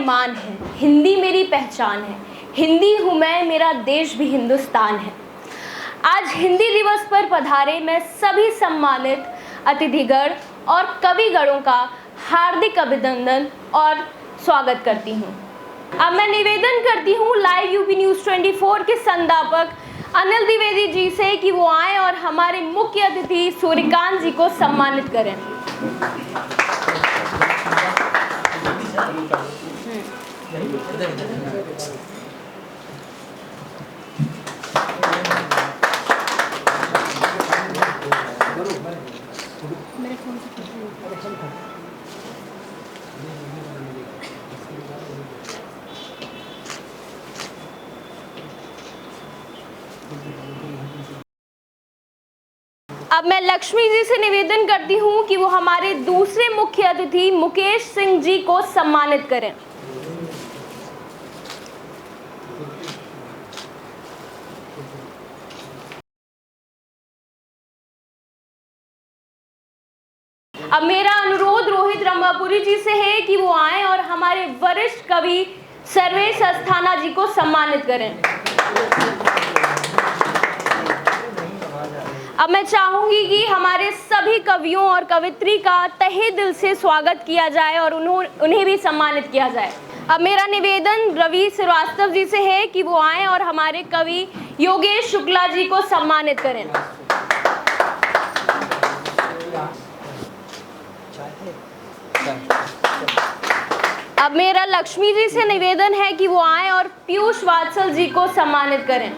ईमान है, हिंदी मेरी पहचान है, हिंदी हूँ मैं, मेरा देश भी हिंदुस्तान है। आज हिंदी दिवस पर पधारे मैं सभी सम्मानित अतिथिगण और कविगणों का हार्दिक अभिनंदन और स्वागत करती हूँ। अब मैं निवेदन करती हूँ लाइव यूपी न्यूज़ 24 के संस्थापक अनिल द्विवेदी जी से कि वो आए और हमारे मुख्य अतिथि सूर्यकांत जी को सम्मानित करें। अब मैं लक्ष्मी जी से निवेदन करती हूँ कि वो हमारे दूसरे मुख्य अतिथि मुकेश सिंह जी को सम्मानित करें। अब मेरा अनुरोध रोहित रंभापुरी जी से है कि वो आए और हमारे वरिष्ठ कवि सर्वेश अस्थाना जी को सम्मानित करें। अब मैं चाहूंगी कि हमारे सभी कवियों और कवित्री का तहे दिल से स्वागत किया जाए और उन्हें भी सम्मानित किया जाए। अब मेरा निवेदन रवि श्रीवास्तव जी से है कि वो आए और हमारे कवि योगेश शुक्ला जी को सम्मानित करें। अब मेरा लक्ष्मी जी से निवेदन है कि वो आए और पीयूष वात्सल जी को सम्मानित करें।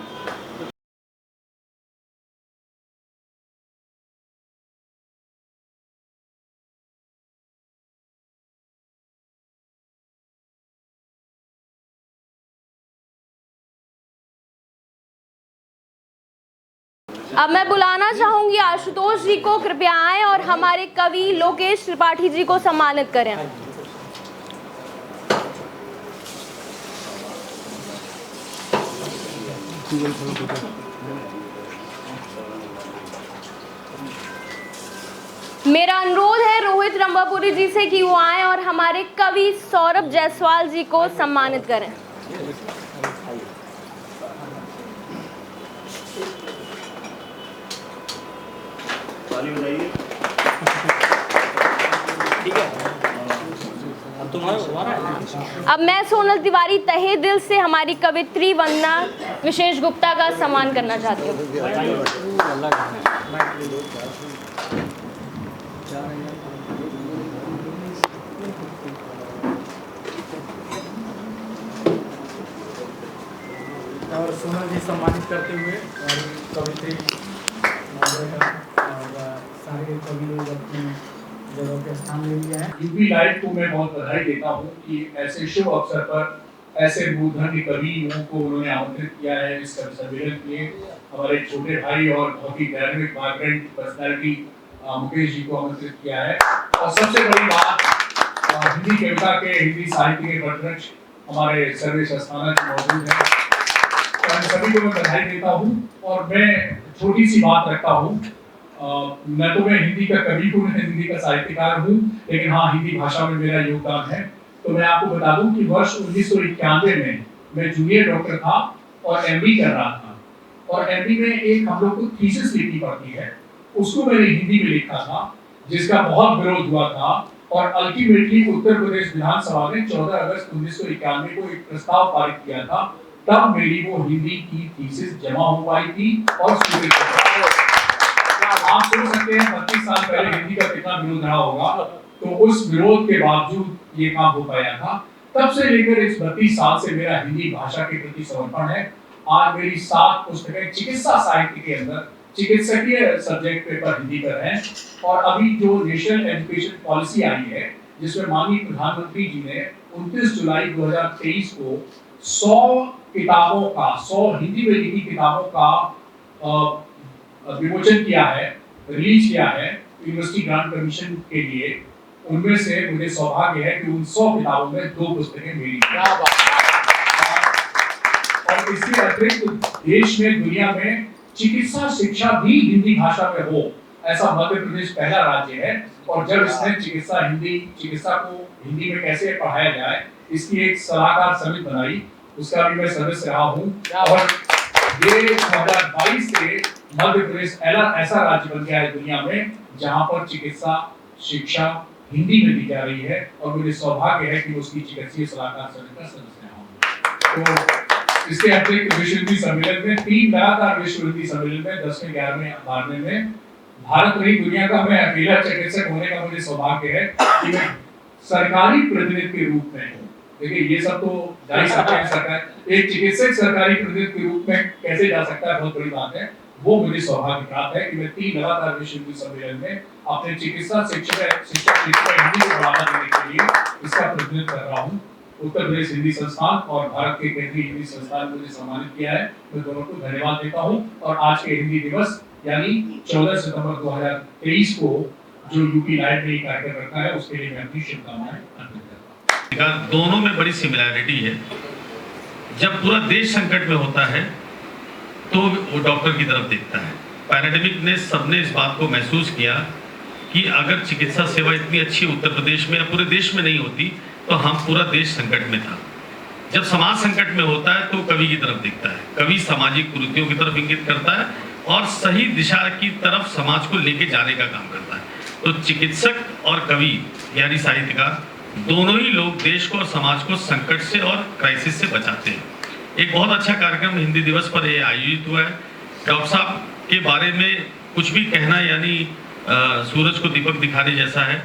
अब मैं बुलाना चाहूंगी आशुतोष जी को, कृपया आएं और हमारे कवि लोकेश त्रिपाठी जी को सम्मानित करें। मेरा अनुरोध है रोहित रंभापुरी जी से कि वो आएं और हमारे कवि सौरभ जायसवाल जी को सम्मानित करें। अब मैं सोनल तिवारी तहे दिल से हमारी कवित्री वंदना विशेष गुप्ता का सम्मान करना चाहती हूँ। और सोनल जी सम्मानित करते हुए और कवित्री सारे कवि लोग अपनी जगह पे स्थान ले लिया है। यूपी लाइव को मैं बहुत बधाई देता हूँ कि ऐसे शुभ अवसर पर ऐसे मूर्धन्य कवियों को उन्होंने आमंत्रित किया है इस कवि सम्मेलन के लिए। हमारे छोटे भाई और बहुत ही dynamic vibrant personality Mukesh ji को आमंत्रित किया है। और सबसे बड़ी बात, हिंदी कविता के, हिंदी साहित्य के वटवृक्ष हमारे सर्वेश अस्थाना जी मौजूद हैं। सभी को मैं बधाई देता हूँ और मैं छोटी सी बात रखता हूँ। न तो मैं हिंदी का कवि हूँ, न हिंदी का साहित्यकार हूँ, लेकिन हाँ, हिंदी भाषा में मेरा योगदान है। तो मैं आपको बता दूं कि वर्ष 1991 में मैं जूनियर डॉक्टर था और एमडी कर रहा था। और एमडी में एक हम लोग को थीसिस लिखनी पड़ती है, उसको मैंने हिंदी में लिखा था, जिसका बहुत विरोध हुआ था। और अल्टीमेटली उत्तर प्रदेश विधानसभा ने 14 अगस्त 1991 को एक प्रस्ताव पारित किया था। तब मेरी वो हिंदी की थीसिस जमा हो पाई थी और स्वीकृत हो पाई। आप सोच सकते हैं 32 साल पहले हिंदी का कितना विरोध रहा होगा। तो उस विरोध के बावजूद ये काम हो पाया था। तब से लेकर इस 32 साल से मेरा हिंदी भाषा के प्रति समर्पण है। आज मेरी 7 पुस्तकें चिकित्सा साहित्य के अंदर चिकित्सकीय सब्जेक्ट पेपर हिंदी पर हैं। और अभी जो नेशनल एजुकेशन पॉलिसी आई है, जिसमें माननीय प्रधानमंत्री जी ने 29 जुलाई 2023 को 100 किताबों का, 100 हिंदी में लिखी किताबों का विमोचन किया है, रिलीज किया है यूनिवर्सिटी ग्रांट कमीशन के लिए। उनमें से मुझे सौभाग्य है कि उन 100 किताबों में 2 पुस्तकें मेरी हैं। और इसके अतिरिक्त देश में, दुनिया में चिकित्सा शिक्षा भी हिंदी भाषा में हो, ऐसा मध्य प्रदेश पहला राज्य है। और जब इसने चिकित्सा को हिंदी में कैसे पढ़ाया जाए इसकी एक सलाहकार समिति बनाई, उसका भी मैं सदस्य रहा हूँ। और ये 2022 से मध्य प्रदेश ऐसा राज्य बन गया है दुनिया में जहाँ पर चिकित्सा शिक्षा हिंदी में दी जा रही है, और मुझे सौभाग्य है कि उसकी चिकित्सीय सलाहकार समिति का सदस्य रहा हूँ। तो इसके अतिरिक्त विश्व हिंदी सम्मेलन में 3 लगातार विश्व हिंदी सम्मेलन में 10वें 11वें 12वें में भारत नहीं दुनिया का मैं अकेला चिकित्सक होने का मुझे सौभाग्य है कि मैं सरकारी प्रतिनिधि के रूप में हूँ। देखिए ये सब तो जा ही सकते हैं, सरकार एक चिकित्सक सरकारी प्रतिनिधि के रूप में कैसे जा सकता है, बहुत बड़ी बात है। वो मुझे सौभाग्य प्राप्त है कि मैं 3 लगातार विश्व हिंदी सम्मेलन में अपने चिकित्सा शिक्षा क्षेत्र में हिंदी को बढ़ावा देने के लिए इसका प्रतिनिधित्व कर रहा हूँ। उत्तर प्रदेश हिंदी संस्थान और भारत के केंद्रीय हिंदी संस्थान ने मुझे सम्मानित किया है, मैं दोनों को धन्यवाद देता हूँ। और आज के हिंदी दिवस यानी 14 सितंबर 2023 को जो यूपी लाइव ने कार्यक्रम रखा है उसके लिए मैं अपनी शुभकामनाएं अर्पित करता हूँ। दोनों में बड़ी सिमिलैरिटी है। जब पूरा देश संकट में होता है तो वो डॉक्टर की तरफ देखता है। पैराडेमिक ने सबने इस बात को महसूस किया कि अगर चिकित्सा सेवा इतनी अच्छी उत्तर प्रदेश में या पूरे देश में नहीं होती तो हम पूरा देश संकट में था। जब समाज संकट में होता है तो कवि की तरफ देखता है, कवि सामाजिक कुरीतियों की तरफ इंगित करता है और सही दिशा की तरफ समाज को लेके जाने का काम करता है। तो चिकित्सक और कवि यानी साहित्यकार दोनों ही लोग देश को और समाज को संकट से और क्राइसिस से बचाते हैं। एक बहुत अच्छा कार्यक्रम हिंदी दिवस पर ये आयोजित हुआ है। डॉक्टर साहब के बारे में कुछ भी कहना यानी सूरज को दीपक दिखाने जैसा है।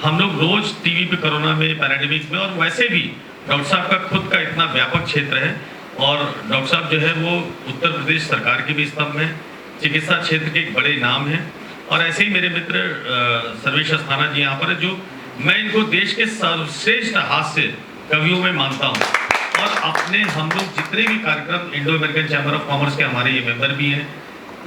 हम लोग रोज टीवी पे कोरोना में, पैराडेमिक में और वैसे भी डॉक्टर साहब का खुद का इतना व्यापक क्षेत्र है और डॉक्टर साहब जो है वो उत्तर प्रदेश सरकार के भी स्तंभ में चिकित्सा क्षेत्र के एक बड़े नाम हैं। और ऐसे ही मेरे मित्र सर्वेश अस्थाना जी यहाँ पर है, जो मैं इनको देश के सर्वश्रेष्ठ हास्य कवियों में मानता हूँ। और अपने हम लोग जितने भी कार्यक्रम Indo American chamber of commerce के हमारे ये मेंबर भी हैं,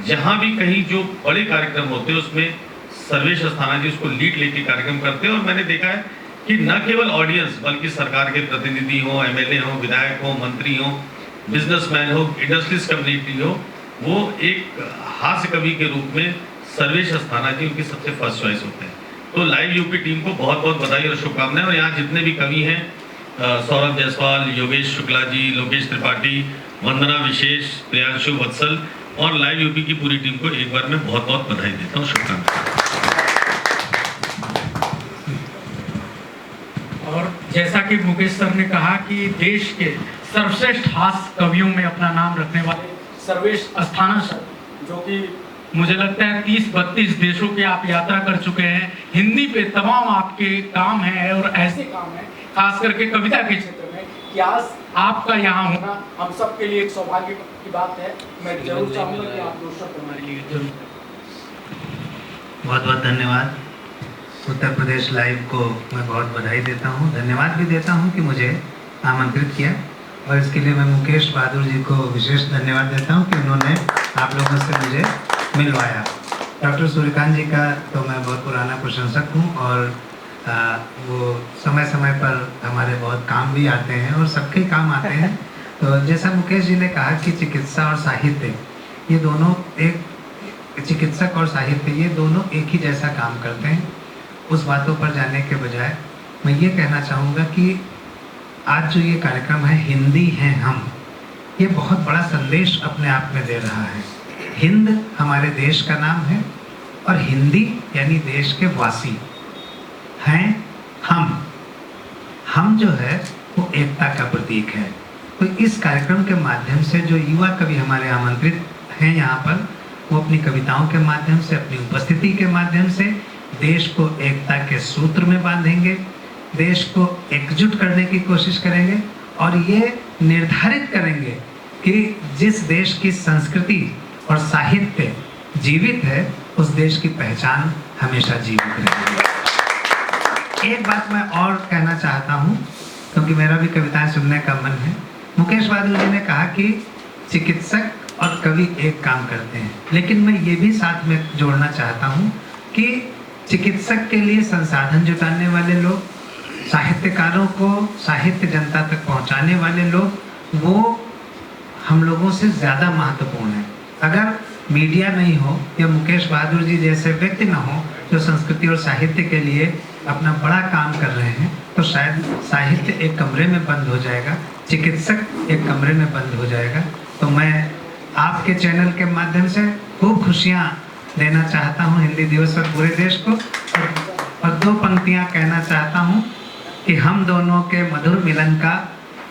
जहाँ भी कहीं जो बड़े कार्यक्रम होते हैं उसमें सर्वेश अस्थाना जी उसको लीड लेके कार्यक्रम करते हैं। और मैंने देखा है कि न केवल ऑडियंस बल्कि सरकार के प्रतिनिधि हो, एमएलए हो, विधायक हो, मंत्री हो, बिजनेसमैन हो, इंडस्ट्रीज कम्युनिटी हो, वो एक हास्य कवि के रूप में सर्वेश अस्थाना जी उनकी सबसे फर्स्ट चॉइस होते हैं। तो लाइव यूपी टीम को बहुत बहुत बधाई और शुभकामनाएं। और यहाँ जितने भी कवि हैं, सौरभ जायसवाल, योगेश शुक्ला जी, लोकेश त्रिपाठी, वंदना विशेष, प्रियांशु वत्सल और लाइव यूपी की पूरी टीम को एक बार मैं बहुत बहुत बधाई देता हूँ, शुभकामनाएं। और जैसा कि मुकेश सर ने कहा कि देश के सर्वश्रेष्ठ हास्य कवियों में अपना नाम रखने वाले सर्वेश अस्थाना सर, जो कि मुझे लगता है 30-32 देशों के आप यात्रा कर चुके हैं, हिंदी पे तमाम आपके काम हैं और ऐसे काम हैं खास करके कविता के क्षेत्र में कि आज आपका यहाँ होना हम सब के लिए एक सौभाग्य की बात है। मैं जरूर चाहूँगा कि आप 2 शब्द हमारे लिए जरूर। बहुत बहुत धन्यवाद। उत्तर प्रदेश लाइव को मैं बहुत बधाई देता हूँ, धन्यवाद भी देता हूँ कि मुझे आमंत्रित किया। और इसके लिए मैं मुकेश बहादुर जी को विशेष धन्यवाद देता हूँ कि उन्होंने आप लोगों से मुझे मिलवाया। डॉक्टर सूर्यकांत जी का तो मैं बहुत पुराना प्रशंसक हूँ और वो समय समय पर हमारे बहुत काम भी आते हैं और सबके काम आते हैं। तो जैसा मुकेश जी ने कहा कि चिकित्सा और साहित्य ये दोनों एक चिकित्सक और साहित्य ये दोनों एक ही जैसा काम करते हैं। उस बातों पर जाने के बजाय मैं ये कहना चाहूँगा कि आज जो ये कार्यक्रम है हिंदी हैं हम, ये बहुत बड़ा संदेश अपने आप में दे रहा है। हिंद हमारे देश का नाम है और हिंदी यानी देश के वासी हैं हम जो है वो एकता का प्रतीक है। तो इस कार्यक्रम के माध्यम से जो युवा कवि हमारे आमंत्रित हैं यहाँ पर, वो अपनी कविताओं के माध्यम से, अपनी उपस्थिति के माध्यम से देश को एकता के सूत्र में बांधेंगे, देश को एकजुट करने की कोशिश करेंगे और ये निर्धारित करेंगे कि जिस देश की संस्कृति और साहित्य जीवित है उस देश की पहचान हमेशा जीवित रहेगी। एक बात मैं और कहना चाहता हूँ क्योंकि मेरा भी कविताएं सुनने का मन है। मुकेश बहादुर जी ने कहा कि चिकित्सक और कवि एक काम करते हैं, लेकिन मैं ये भी साथ में जोड़ना चाहता हूँ कि चिकित्सक के लिए संसाधन जुटाने वाले लोग, साहित्यकारों को साहित्य जनता तक पहुँचाने वाले लोग, वो हम लोगों से ज़्यादा महत्वपूर्ण है। अगर मीडिया नहीं हो या मुकेश बहादुर जी जैसे व्यक्ति न हो जो संस्कृति और साहित्य के लिए अपना बड़ा काम कर रहे हैं, तो शायद साहित्य एक कमरे में बंद हो जाएगा, चिकित्सक एक कमरे में बंद हो जाएगा। तो मैं आपके चैनल के माध्यम से खूब खुशियाँ देना चाहता हूँ हिंदी दिवस पर पूरे देश को, और 2 पंक्तियाँ कहना चाहता हूँ कि हम दोनों के मधुर मिलन का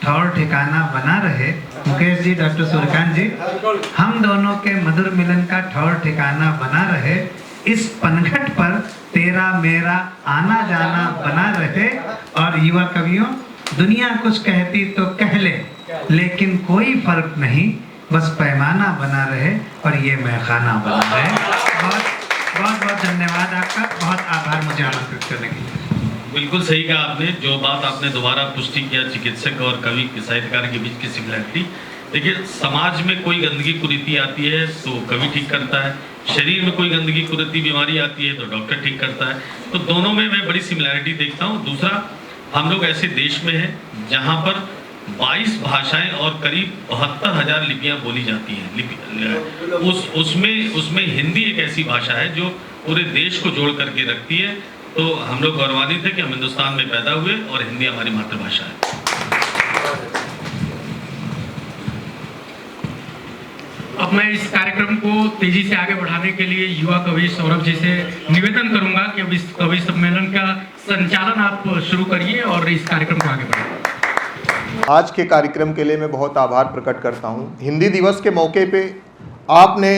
ठौर ठिकाना बना रहे। मुकेश जी, डॉक्टर सूर्यकांत जी, हम दोनों के मधुर मिलन का ठौर ठिकाना बना रहे, इस पनघट पर तेरा मेरा आना जाना बना रहे। और युवा कवियों, दुनिया कुछ कहती तो कह ले, लेकिन कोई फर्क नहीं, बस पैमाना बना रहे और ये मैखाना बना रहे। बहुत बहुत धन्यवाद आपका, बहुत आभार मुझे आमंत्रित करने के लिए। बिल्कुल सही कहा आपने। जो बात आपने दोबारा पुष्टि किया चिकित्सक और कवि साहित्यकार के बीच की सिमिलैरिटी, देखिए समाज में कोई गंदगी कुरीति आती है तो कवि ठीक करता है, शरीर में कोई गंदगी कुरीति बीमारी आती है तो डॉक्टर ठीक करता है। तो दोनों में मैं बड़ी सिमिलैरिटी देखता हूँ। दूसरा, हम लोग ऐसे देश में हैं जहाँ पर 22 भाषाएं और करीब 72,000 लिपियाँ बोली जाती हैं। उसमें हिंदी एक ऐसी भाषा है जो पूरे देश को जोड़ करके रखती है। तो हम लोग गौरवान्वित हैं कि हम हिंदुस्तान में पैदा हुए और हिंदी हमारी मातृभाषा है। अब मैं इस कार्यक्रम को तेजी से आगे बढ़ाने के लिए युवा कवि सौरभ जी से निवेदन करूंगा कि अब इस कवि सम्मेलन का संचालन आप शुरू करिए और इस कार्यक्रम को आगे बढ़ाइए। आज के कार्यक्रम के लिए मैं बहुत आभार प्रकट करता हूं। हिंदी दिवस के मौके पे आपने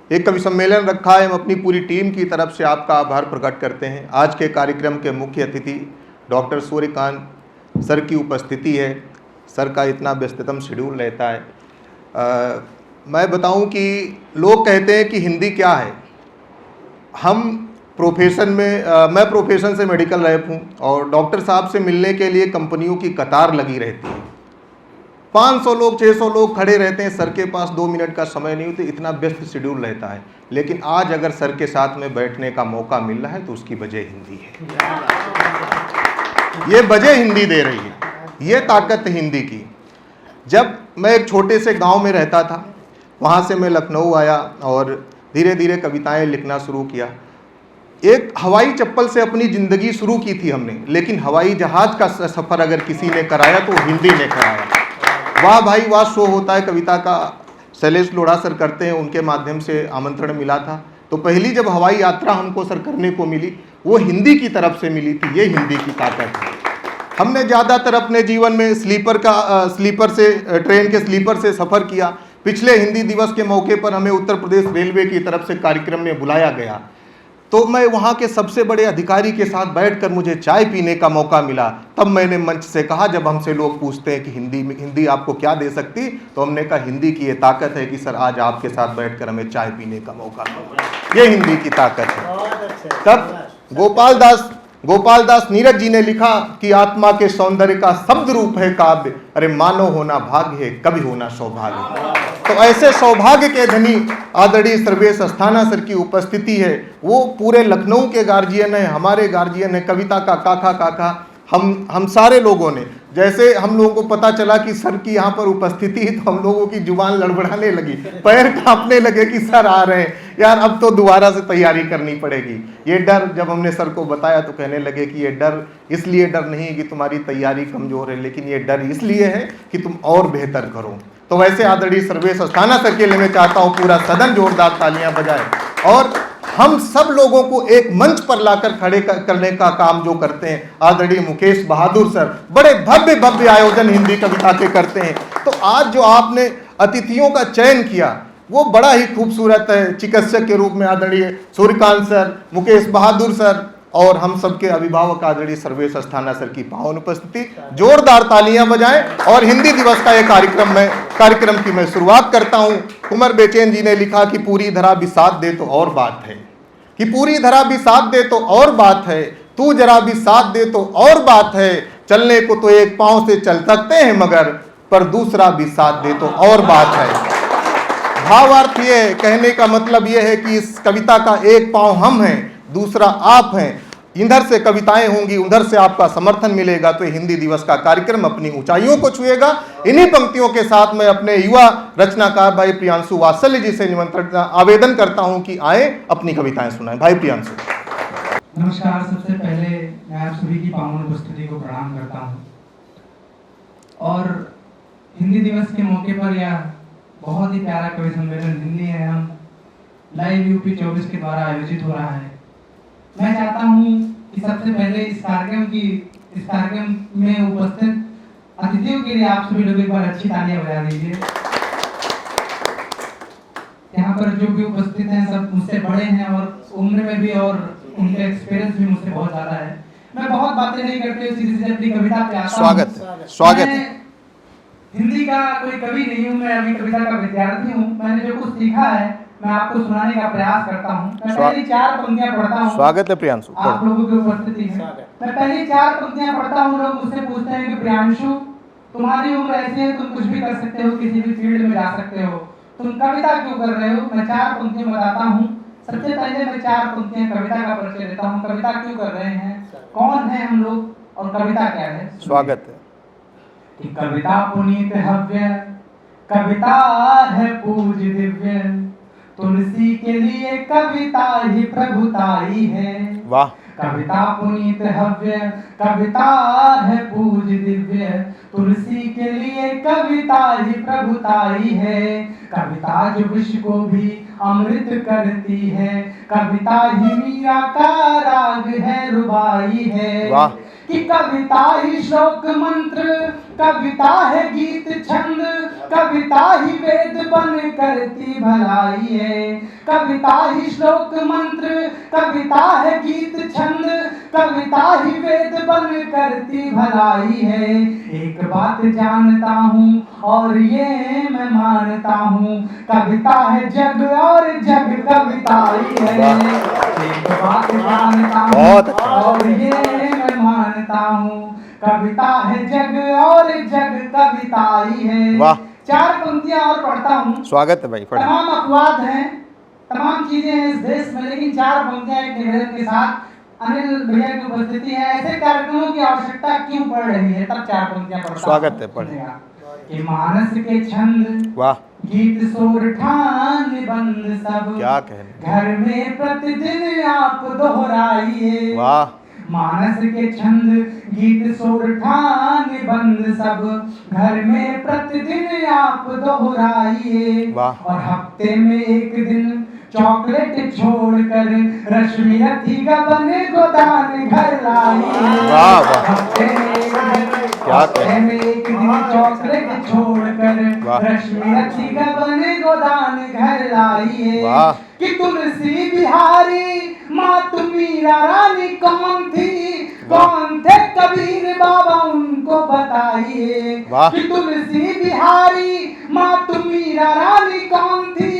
एक कवि सम्मेलन रखा है। हम अपनी पूरी टीम की तरफ से आपका आभार प्रकट करते हैं। आज के कार्यक्रम के मुख्य अतिथि डॉक्टर सूर्यकांत सर की उपस्थिति है। सर का इतना व्यस्ततम शेड्यूल रहता है। मैं बताऊं कि लोग कहते हैं कि हिंदी क्या है। हम प्रोफेशन में मैं प्रोफेशन से मेडिकल रैप हूँ और डॉक्टर साहब से मिलने के लिए कंपनियों की कतार लगी रहती है। 500 लोग 600 लोग खड़े रहते हैं, सर के पास 2 मिनट का समय नहीं होता, इतना व्यस्त शेड्यूल रहता है। लेकिन आज अगर सर के साथ में बैठने का मौका मिल रहा है तो उसकी वजह हिंदी है। ये वजह हिंदी दे रही है, ये ताकत हिंदी की। जब मैं एक छोटे से गांव में रहता था, वहाँ से मैं लखनऊ आया और धीरे धीरे कविताएं लिखना शुरू किया। एक हवाई चप्पल से अपनी ज़िंदगी शुरू की थी हमने, लेकिन हवाई जहाज़ का सफ़र अगर किसी ने कराया तो हिंदी ने कराया। वाह भाई वाह शो होता है कविता का, शैलेश लोढ़ा सर करते हैं, उनके माध्यम से आमंत्रण मिला था। तो पहली जब हवाई यात्रा हमको सर करने को मिली वो हिंदी की तरफ से मिली थी। ये हिंदी की ताकत है। हमने ज़्यादातर अपने जीवन में स्लीपर से ट्रेन के स्लीपर से सफ़र किया। पिछले हिंदी दिवस के मौके पर हमें उत्तर प्रदेश रेलवे की तरफ से कार्यक्रम में बुलाया गया, तो मैं वहाँ के सबसे बड़े अधिकारी के साथ बैठकर मुझे चाय पीने का मौका मिला। तब मैंने मंच से कहा, जब हमसे लोग पूछते हैं कि हिंदी आपको क्या दे सकती, तो हमने कहा हिंदी की ये ताकत है कि सर आज आपके साथ बैठकर हमें चाय पीने का मौका मिला। ये हिंदी की ताकत है। तब गोपाल दास नीरज जी ने लिखा कि आत्मा के सौंदर्य का शब्द रूप है काव्य, अरे मानव होना भाग्य है, कवि होना सौभाग्य। तो ऐसे सौभाग्य के धनी आदरणीय सर्वेश अस्थाना सर की उपस्थिति है। वो पूरे लखनऊ के गार्जियन है, हमारे गार्जियन है। कविता का काका हम सारे लोगों ने, जैसे हम लोगों को पता चला कि सर की यहाँ पर उपस्थिति है तो हम लोगों की जुबान लड़बड़ाने लगी, पैर कांपने लगे कि सर आ रहे हैं, यार अब तो दोबारा से तैयारी करनी पड़ेगी। ये डर जब हमने सर को बताया तो कहने लगे कि ये डर इसलिए डर नहीं कि तुम्हारी तैयारी कमज़ोर है, लेकिन ये डर इसलिए है कि तुम और बेहतर करो। तो वैसे आदरणीय सर्वेश अस्थाना सर के लिए मैं चाहता हूँ पूरा सदन जोरदार तालियां बजाए और हम सब लोगों को एक मंच पर लाकर खड़े करने का काम जो करते हैं आदरणीय मुकेश बहादुर सर, बड़े भव्य आयोजन हिंदी कविता के करते हैं। तो आज जो आपने अतिथियों का चयन किया वो बड़ा ही खूबसूरत है। चिकित्सक के रूप में आदरणीय सूर्यकांत सर, मुकेश बहादुर सर और हम सबके अभिभावक आदरणीय सर्वेश अस्थाना सर की पावन उपस्थिति, जोरदार तालियां बजाएं और हिंदी दिवस का ये कार्यक्रम की मैं शुरुआत करता हूं। कुंवर बेचैन जी ने लिखा कि पूरी धरा भी साथ दे तो और बात है, कि पूरी धरा भी साथ दे तो और बात है, तू जरा भी साथ दे तो और बात है, चलने को तो एक पांव से चल सकते हैं मगर पर दूसरा भी साथ दे तो और बात है। भावार्थ ये कहने का मतलब ये है कि इस कविता का एक पांव हम हैं, दूसरा आप हैं। इधर से कविताएं होंगी, उधर से आपका समर्थन मिलेगा, तो हिंदी दिवस का कार्यक्रम अपनी ऊंचाइयों को छुएगा। इन्हीं पंक्तियों के साथ मैं अपने युवा रचनाकार भाई प्रियांशु वात्सल्य जी से निमंत्रण आवेदन करता हूं कि आए अपनी कविताएं सुनाएं। भाई प्रियांशु। नमस्कार। सबसे पहले मैं आप सभी की पावन उपस्थिति को प्रणाम करता हूं और हिंदी दिवस के मौके पर यह बहुत ही प्यारा कवि सम्मेलन हिंदी है हम लाइव यूपी 24 के द्वारा आयोजित हो रहा है। मैं चाहता हूं कि सबसे पहले इस कार्यक्रम में उपस्थित अतिथियों के लिए आप सभी लोग एक बार अच्छी तालियां बजा दीजिए। यहाँ पर जो भी उपस्थित हैं सब मुझसे बड़े हैं और उम्र में भी, और उनका एक्सपीरियंस भी मुझसे बहुत ज्यादा है। मैं बहुत बातें नहीं करते हुए सीधे अपनी कविता पे आता हूं। स्वागत है। हिंदी का कोई कवि नहीं हूँ, मैं अभी कविता का विद्यार्थी हूँ। मैंने जो कुछ सीखा है मैं आपको सुनाने का प्रयास करता हूँ। मैं पहली 4 पंक्तियां पढ़ता हूँ। स्वागत है प्रियांशु। आप लोगों की उपस्थिति है। मैं पहली 4 पंक्तियां पढ़ता हूँ। लोग मुझसे पूछते हैं कि प्रियांशु तुम्हारी उम्र ऐसी है, तुम कुछ भी कर सकते हो, किसी भी फील्ड में जा सकते हो, तुम कविता क्यों कर रहे हो? मैं 4 पंक्तियां बताता हूँ। सबसे पहले मैं 4 पंक्तियां कविता का परिचय देता हूँ। कविता क्यों कर रहे हैं, कौन है हम लोग और कविता क्या है। स्वागत है। कि कविता पुनीत हव्य, कविता है पूज्य दिव्य, तुलसी के लिए कविता ही प्रभुताई है। वाह। कविता पुनीत हव्य, कविता है पूज्य दिव्य, तुलसी के लिए कविता ही प्रभुताई है। कविता जो विश्व को भी अमृत करती है, कविता ही मीरा का राग है, रुबाई है। वाह। कि कविता ही श्लोक मंत्र, कविता है गीत छंद, कविता ही वेद बन करती भलाई है। कविता ही श्लोक मंत्र, कविता है गीत छंद, कविता ही वेद बन करती भलाई है। एक बात जानता हूँ और ये मैं मानता हूँ, कविता है जग और जग कविताई है। एक बात जानता हूँ और ये मैं मानता हूँ, कविता है जग और जग कविताई है। वाह। 4 पंक्तियां और पढ़ता हूँ। स्वागत है भाई। तमाम अपवाद हैं, तमाम चीजें हैं इस देश में, लेकिन 4 पंक्तियां एक निवेदन के साथ। अनिल भैया की उपस्थिति है। ऐसे कार्यक्रमों की आवश्यकता क्यों पड़ रही है, तब 4 पंक्तियां पढ़ता हूं। स्वागत है। पढ़ेगा कि मानस के छंद, वाह, गीत सोर ठान निबंध सब, क्या कहने। घर में प्रतिदिन आप दोहराइए। वाह। मानस के छंद, गीत सोर ठान निबंध सब, घर में प्रतिदिन आप दोहराइए। वाह। और हफ्ते में एक दिन चॉकलेट छोड़कर रश्मि रथी गबन गोदान घर लाइए। वाह वाह। हफ्ते में एक दिन चॉकलेट छोड़कर रश्मि रथी गबन गोदान घर लाइए। वाह। कि तुलसी बिहारी माँ तुम मीरा रानी कौन थी, कौन थे कबीर बाबा उनको बताइए। कि तुलसी बिहारी माँ तुम मीरा रानी कौन थी,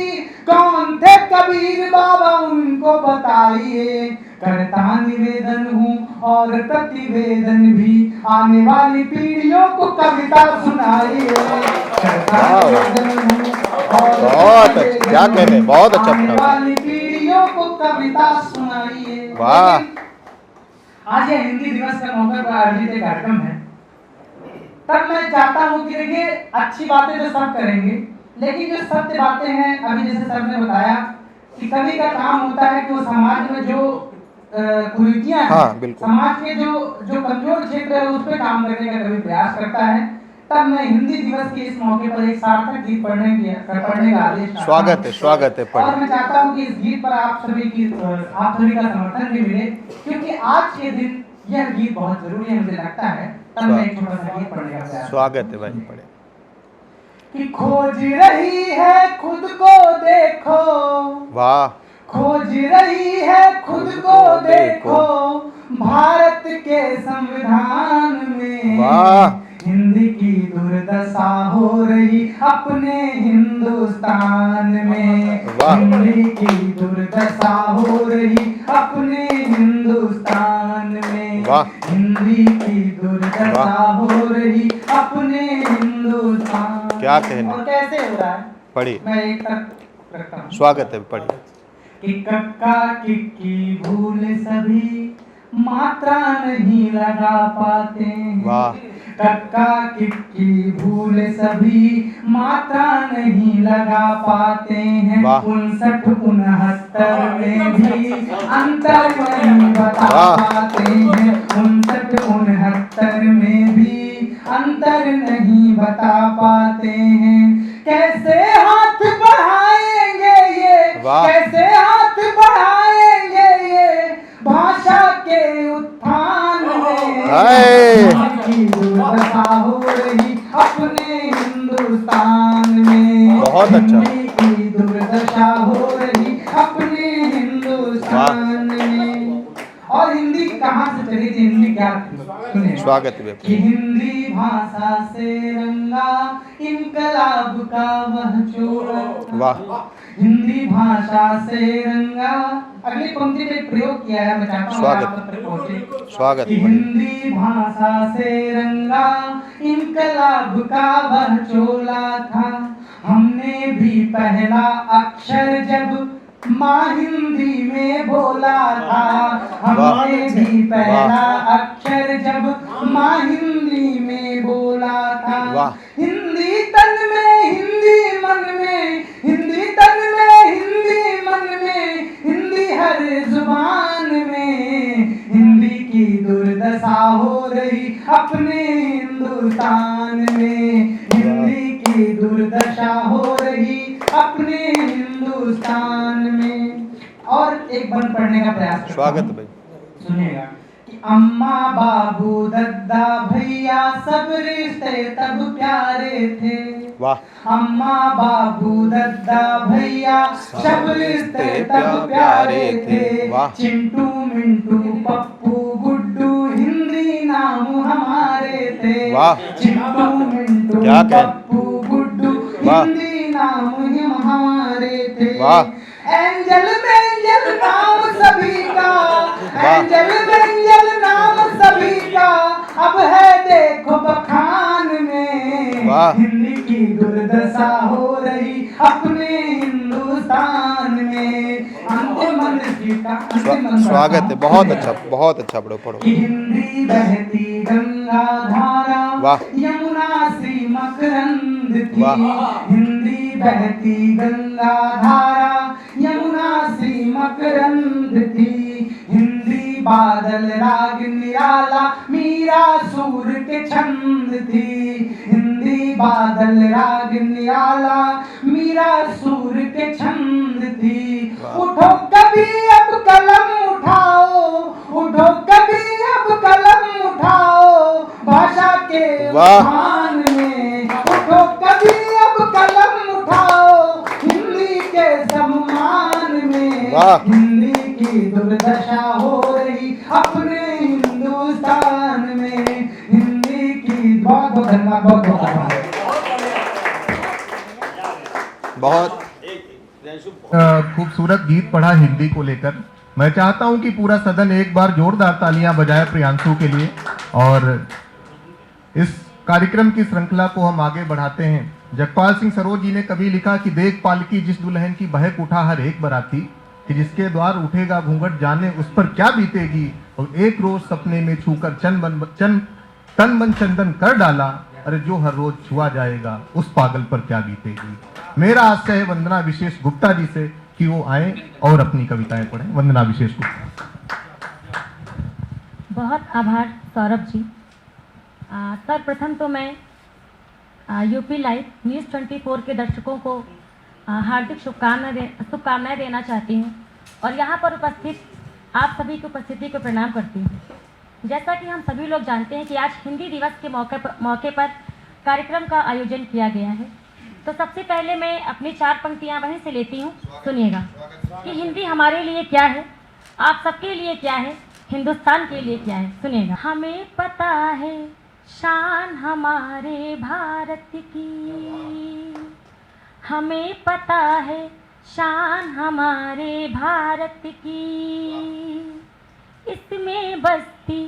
कौन थे कबीर बाबा उनको बताइए। करता निवेदन हूँ और प्रतिवेदन भी, आने वाली पीढ़ियों को कविता सुनाइए। करता निवेदन हूँ और बहुत अच्छा, क्या कहने, बहुत अच्छा। आने वाली पीढ़ियों को कविता सुनाइए। वाह। आज ये हिंदी दिवस का मौका पर आयोजित एक कार्यक्रम है, तब मैं चाहता हूँ कि देखिए अच्छी बातें तो सब करेंगे, लेकिन जो सत्य बातें हैं, अभी जैसे सर ने बताया कि कवि का काम होता है कि वो समाज में जो कुरीतियां हैं, हाँ, समाज के जो कमजोर क्षेत्र है उस पर काम करने का कवि प्रयास करता है। तब मैं हिंदी दिवस के इस मौके पर एक सार्थक गीत पढ़ने का आदेश। स्वागत है। स्वागत है। और मैं चाहता हूँ कि इस गीत पर आप सभी का समर्थन भी मिले, क्योंकि आज के दिन यह गीत बहुत जरूरी है मुझे लगता है। तब मैं एक छोटा सा गीत पढ़ने का प्रयास। स्वागत है भाई। पढ़े। कि खोज रही है खुद को देखो। वाह। खोज रही है खुद को देखो, भारत के संविधान में। वाह। हिंदी की दुर्दशा हो रही अपने हिंदुस्तान में। हिंदी की दुर्दशा हो रही अपने हिंदुस्तान में। हिंदी की दुर्दशा हो रही अपने हिंदुस्तान। क्या कहने। और कैसे हो रहा है, पढ़िए। मैं एक तक रखता हूँ। स्वागत है। पढ़िए। कि कक्का किक्की भूल सभी मात्रा नहीं लगा पाते हैं। वाह। कक्का किक्की भूल सभी मात्रा नहीं लगा पाते हैं। वाह। 59-69 में भी अंतर नहीं बता वाह। पाते हैं। 59-69 में भी अंतर नहीं बता पाते हैं। कैसे हाथ बढ़ाएंगे ये, वाह। कैसे हाथ बढ़ाएंगे ये भाषा के उत्थान में। हाय। की दुर्दशा हो रही अपने हिंदुस्तान में। बहुत अच्छा। हिंदी की दुर्दशा हो रही अपने हिंदुस्तान में। और हिंदी कहाँ से चली थी, हिंदी क्या थी? सुनिए। स्वागत है। कि हिंदी भाषा से रंगा इनकलाब का वह चोर। वाह। हिंदी भाषा से रंगा। अगली पंक्ति में प्रयोग किया है, मैं चाहता हूँ स्वागत। आप तक पहुंचे। स्वागत कि है। हिंदी भाषा से रंगा इनकलाब का वह चोला था। हमने भी पहला अक्षर जब माँ हिंदी में बोला था। हमने भी पहला अक्षर जब माँ हिंदी में बोला था। वाह। हिंदी तन में हिंदी मन में, हिंदी तन में हिंदी मन में, हिंदी हर जुबान में। हिंदी की दुर्दशा हो रही अपने हिंदुस्तान में। हिंदी की दुर्दशा हो रही अपने हिंदुस्तान में। और एक बंद पढ़ने का प्रयास करता हूं। स्वागत भाई। सुनिएगा कि अम्मा बाबू दद्दा भैया सब रिश्ते तब प्यारे थे। वाह। अम्मा बाबू दद्दा भैया सब रिश्ते तब प्यारे थे। वाह। चिंटू मिंटू पप्पू गुड्डू हिंदी नाम हमारे थे। वाह। चिंटू मिंटू क्या कहे? पप्पू गुड्डू वाह। हिंदी नाम ही हमारे थे। वाह। एंजल मेंजल नाम सभी का, वाह। एंजल मेंजल नाम सभी का अब है देखो बखान में। वाह। हिंदी की दुर्दशा हो रही अपने हिंदुस्तान में। अंतिम मंत्र का अंतिम मंत्र। स्वागत है। बहुत अच्छा, बहुत अच्छा। पढ़ो पढ़ो। कि हिंदी बहती गंगा धारा वाह। यमुना सी मकरंद थी। वाह। हिंदी बहती गंगा धारा यमुना सी मकरंद थी। हिंदी बादल राग निराला मीरा सूर के छंद थी। हिंदी बादल राग निराला मीरा सूर के छंद थी। उठो कभी अब कलम उठाओ, उठो कभी अब कलम उठाओ भाषा के उत्थान में। उठो कभी अब कलम उठाओ हिंदी के सम्मान में। वाह। हिंदी की दुर्दशा हो रही अपने हिंदुस्तान में। हिंदी की बहुत बहुत धन्यवाद, बहुत बहुत आभार। बहुत खूबसूरत गीत पढ़ा हिंदी को लेकर। मैं चाहता हूं कि पूरा सदन एक बार जोरदार तालियां बजाए प्रियांशु के लिए। और इस कार्यक्रम की श्रृंखला को हम आगे बढ़ाते हैं। जगपाल सिंह सरोज जी ने कभी लिखा कि देख पालकी जिस दुल्हन की बहक उठा हर एक बराती, कि जिसके द्वार उठेगा घूंघट जाने उस पर क्या बीतेगी। और एक रोज सपने में छूकर तन मन चंदन कर डाला, अरे जो हर रोज छुआ जाएगा उस पागल पर क्या बीतेगी। मेरा आशय है वंदना विशेष गुप्ता जी से कि वो आए और अपनी कविताएं पढ़ें। वंदना विशेष गुप्ता। बहुत आभार सौरभ जी। सर्वप्रथम तो मैं यूपी लाइव न्यूज़ 24 के दर्शकों को हार्दिक शुभकामनाएं देना चाहती हूँ और यहाँ पर उपस्थित आप सभी की उपस्थिति को प्रणाम करती हूँ। जैसा कि हम सभी लोग जानते हैं कि आज हिंदी दिवस के मौके पर कार्यक्रम का आयोजन किया गया है, तो सबसे पहले मैं अपनी 4 पंक्तियाँ वहीं से लेती हूँ। सुनिएगा कि हिंदी हमारे लिए क्या है, आप सबके लिए क्या है, हिंदुस्तान के लिए क्या है। सुनिएगा। हमें पता है शान हमारे भारत की, हमें पता है शान हमारे भारत की, इसमें बसती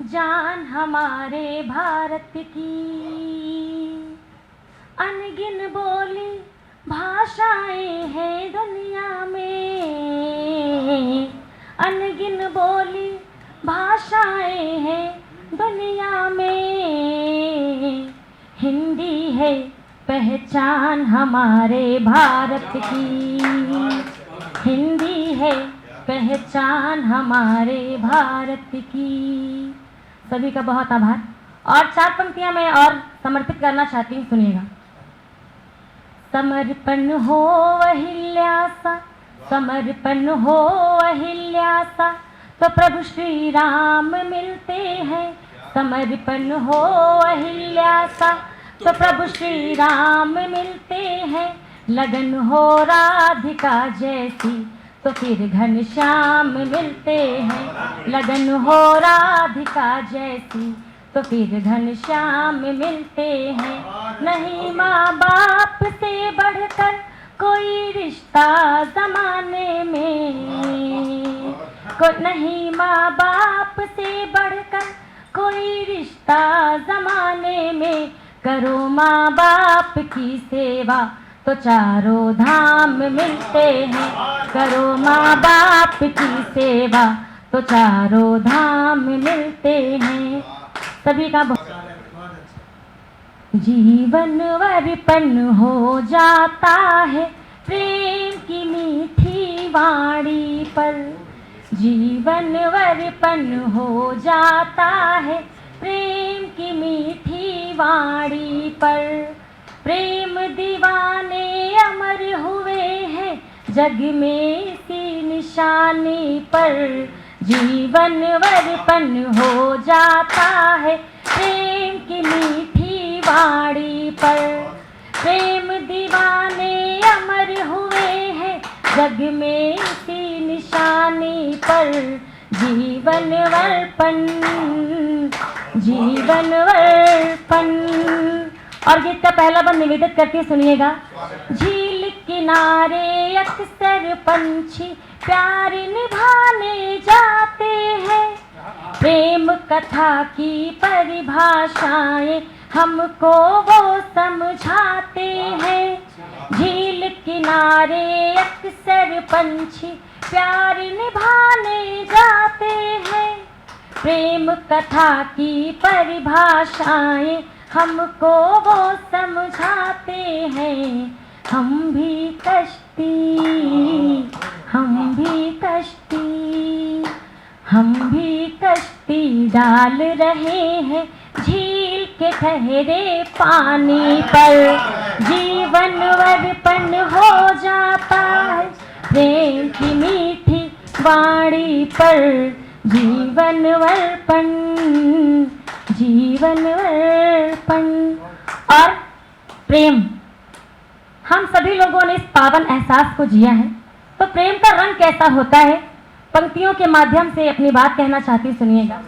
जान हमारे भारत की। अनगिन बोली भाषाएं हैं दुनिया में, अनगिन बोली भाषाएं हैं दुनिया में, हिंदी है पहचान हमारे भारत की, हिंदी है पहचान हमारे भारत की। सभी का बहुत आभार। और 4 पंक्तियां मैं और समर्पित करना चाहती हूँ, सुनिएगा। समर्पण हो अहिल्यासा, समर्पण हो अहिल्यासा, तो प्रभु श्री राम मिलते हैं। समर्पण हो अहिल्यासा, तो प्रभु श्री राम मिलते हैं। लगन हो राधिका जैसी, तो फिर घनश्याम मिलते हैं। लगन हो राधिका जैसी, तो फिर घनश्याम मिलते हैं। नहीं माँ बाप से बढ़कर कोई रिश्ता जमाने में, नहीं माँ बाप से बढ़कर कोई रिश्ता जमाने में। करो माँ बाप की सेवा, तो चारों धाम मिलते हैं। करो माँ बाप की सेवा, तो चारों धाम मिलते हैं। सभी का जीवन अर्पण हो जाता है प्रेम की मीठी वाणी पर। जीवन अर्पण हो जाता है प्रेम की मीठी वाणी पर। प्रेम दीवाने अमर हुए हैं जग में इसी निशानी पर। जीवन अर्पण हो जाता है प्रेम की मीठी वाणी पर। प्रेम दीवाने अमर हुए हैं जग में इसी निशानी पर। जीवन अर्पण, जीवन अर्पण। और गीत का पहला बंद निवेदित करके सुनिएगा। झील किनारे अक्सर पंछी प्यार निभाने जाते हैं। प्रेम कथा की परिभाषाएं हमको वो समझाते हैं। झील किनारे अक्सर पंछी प्यार निभाने जाते हैं। प्रेम कथा की परिभाषाएं हमको वो समझाते हैं। हम भी कश्ती, हम भी कश्ती, हम भी कश्ती डाल रहे हैं झील के ठहरे पानी पर। जीवन अर्पण हो जाता है प्रेम की मीठी वाणी पर। जीवन अर्पण, जीवन अर्पण। और प्रेम, हम सभी लोगों ने इस पावन एहसास को जिया है, तो प्रेम का रंग कैसा होता है, पंक्तियों के माध्यम से अपनी बात कहना चाहती, सुनिएगा।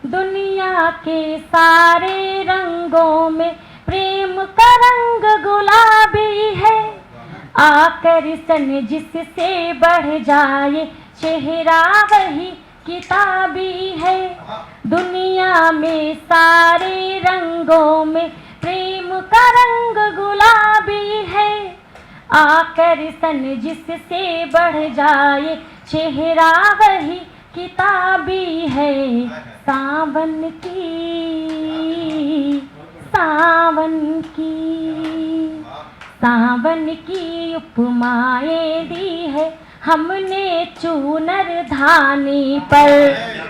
दुनिया के सारे रंगों में प्रेम का रंग गुलाबी है। आकर्षण जिससे बढ़ जाए चेहरा वही किताबी है। दुनिया में सारे रंगों में प्रेम का रंग गुलाबी है। आकर्षण जिससे बढ़ जाए चेहरा वही किताबी है। सावन की, सावन की, सावन की उपमाएं दी है हमने चूनर धानी पर।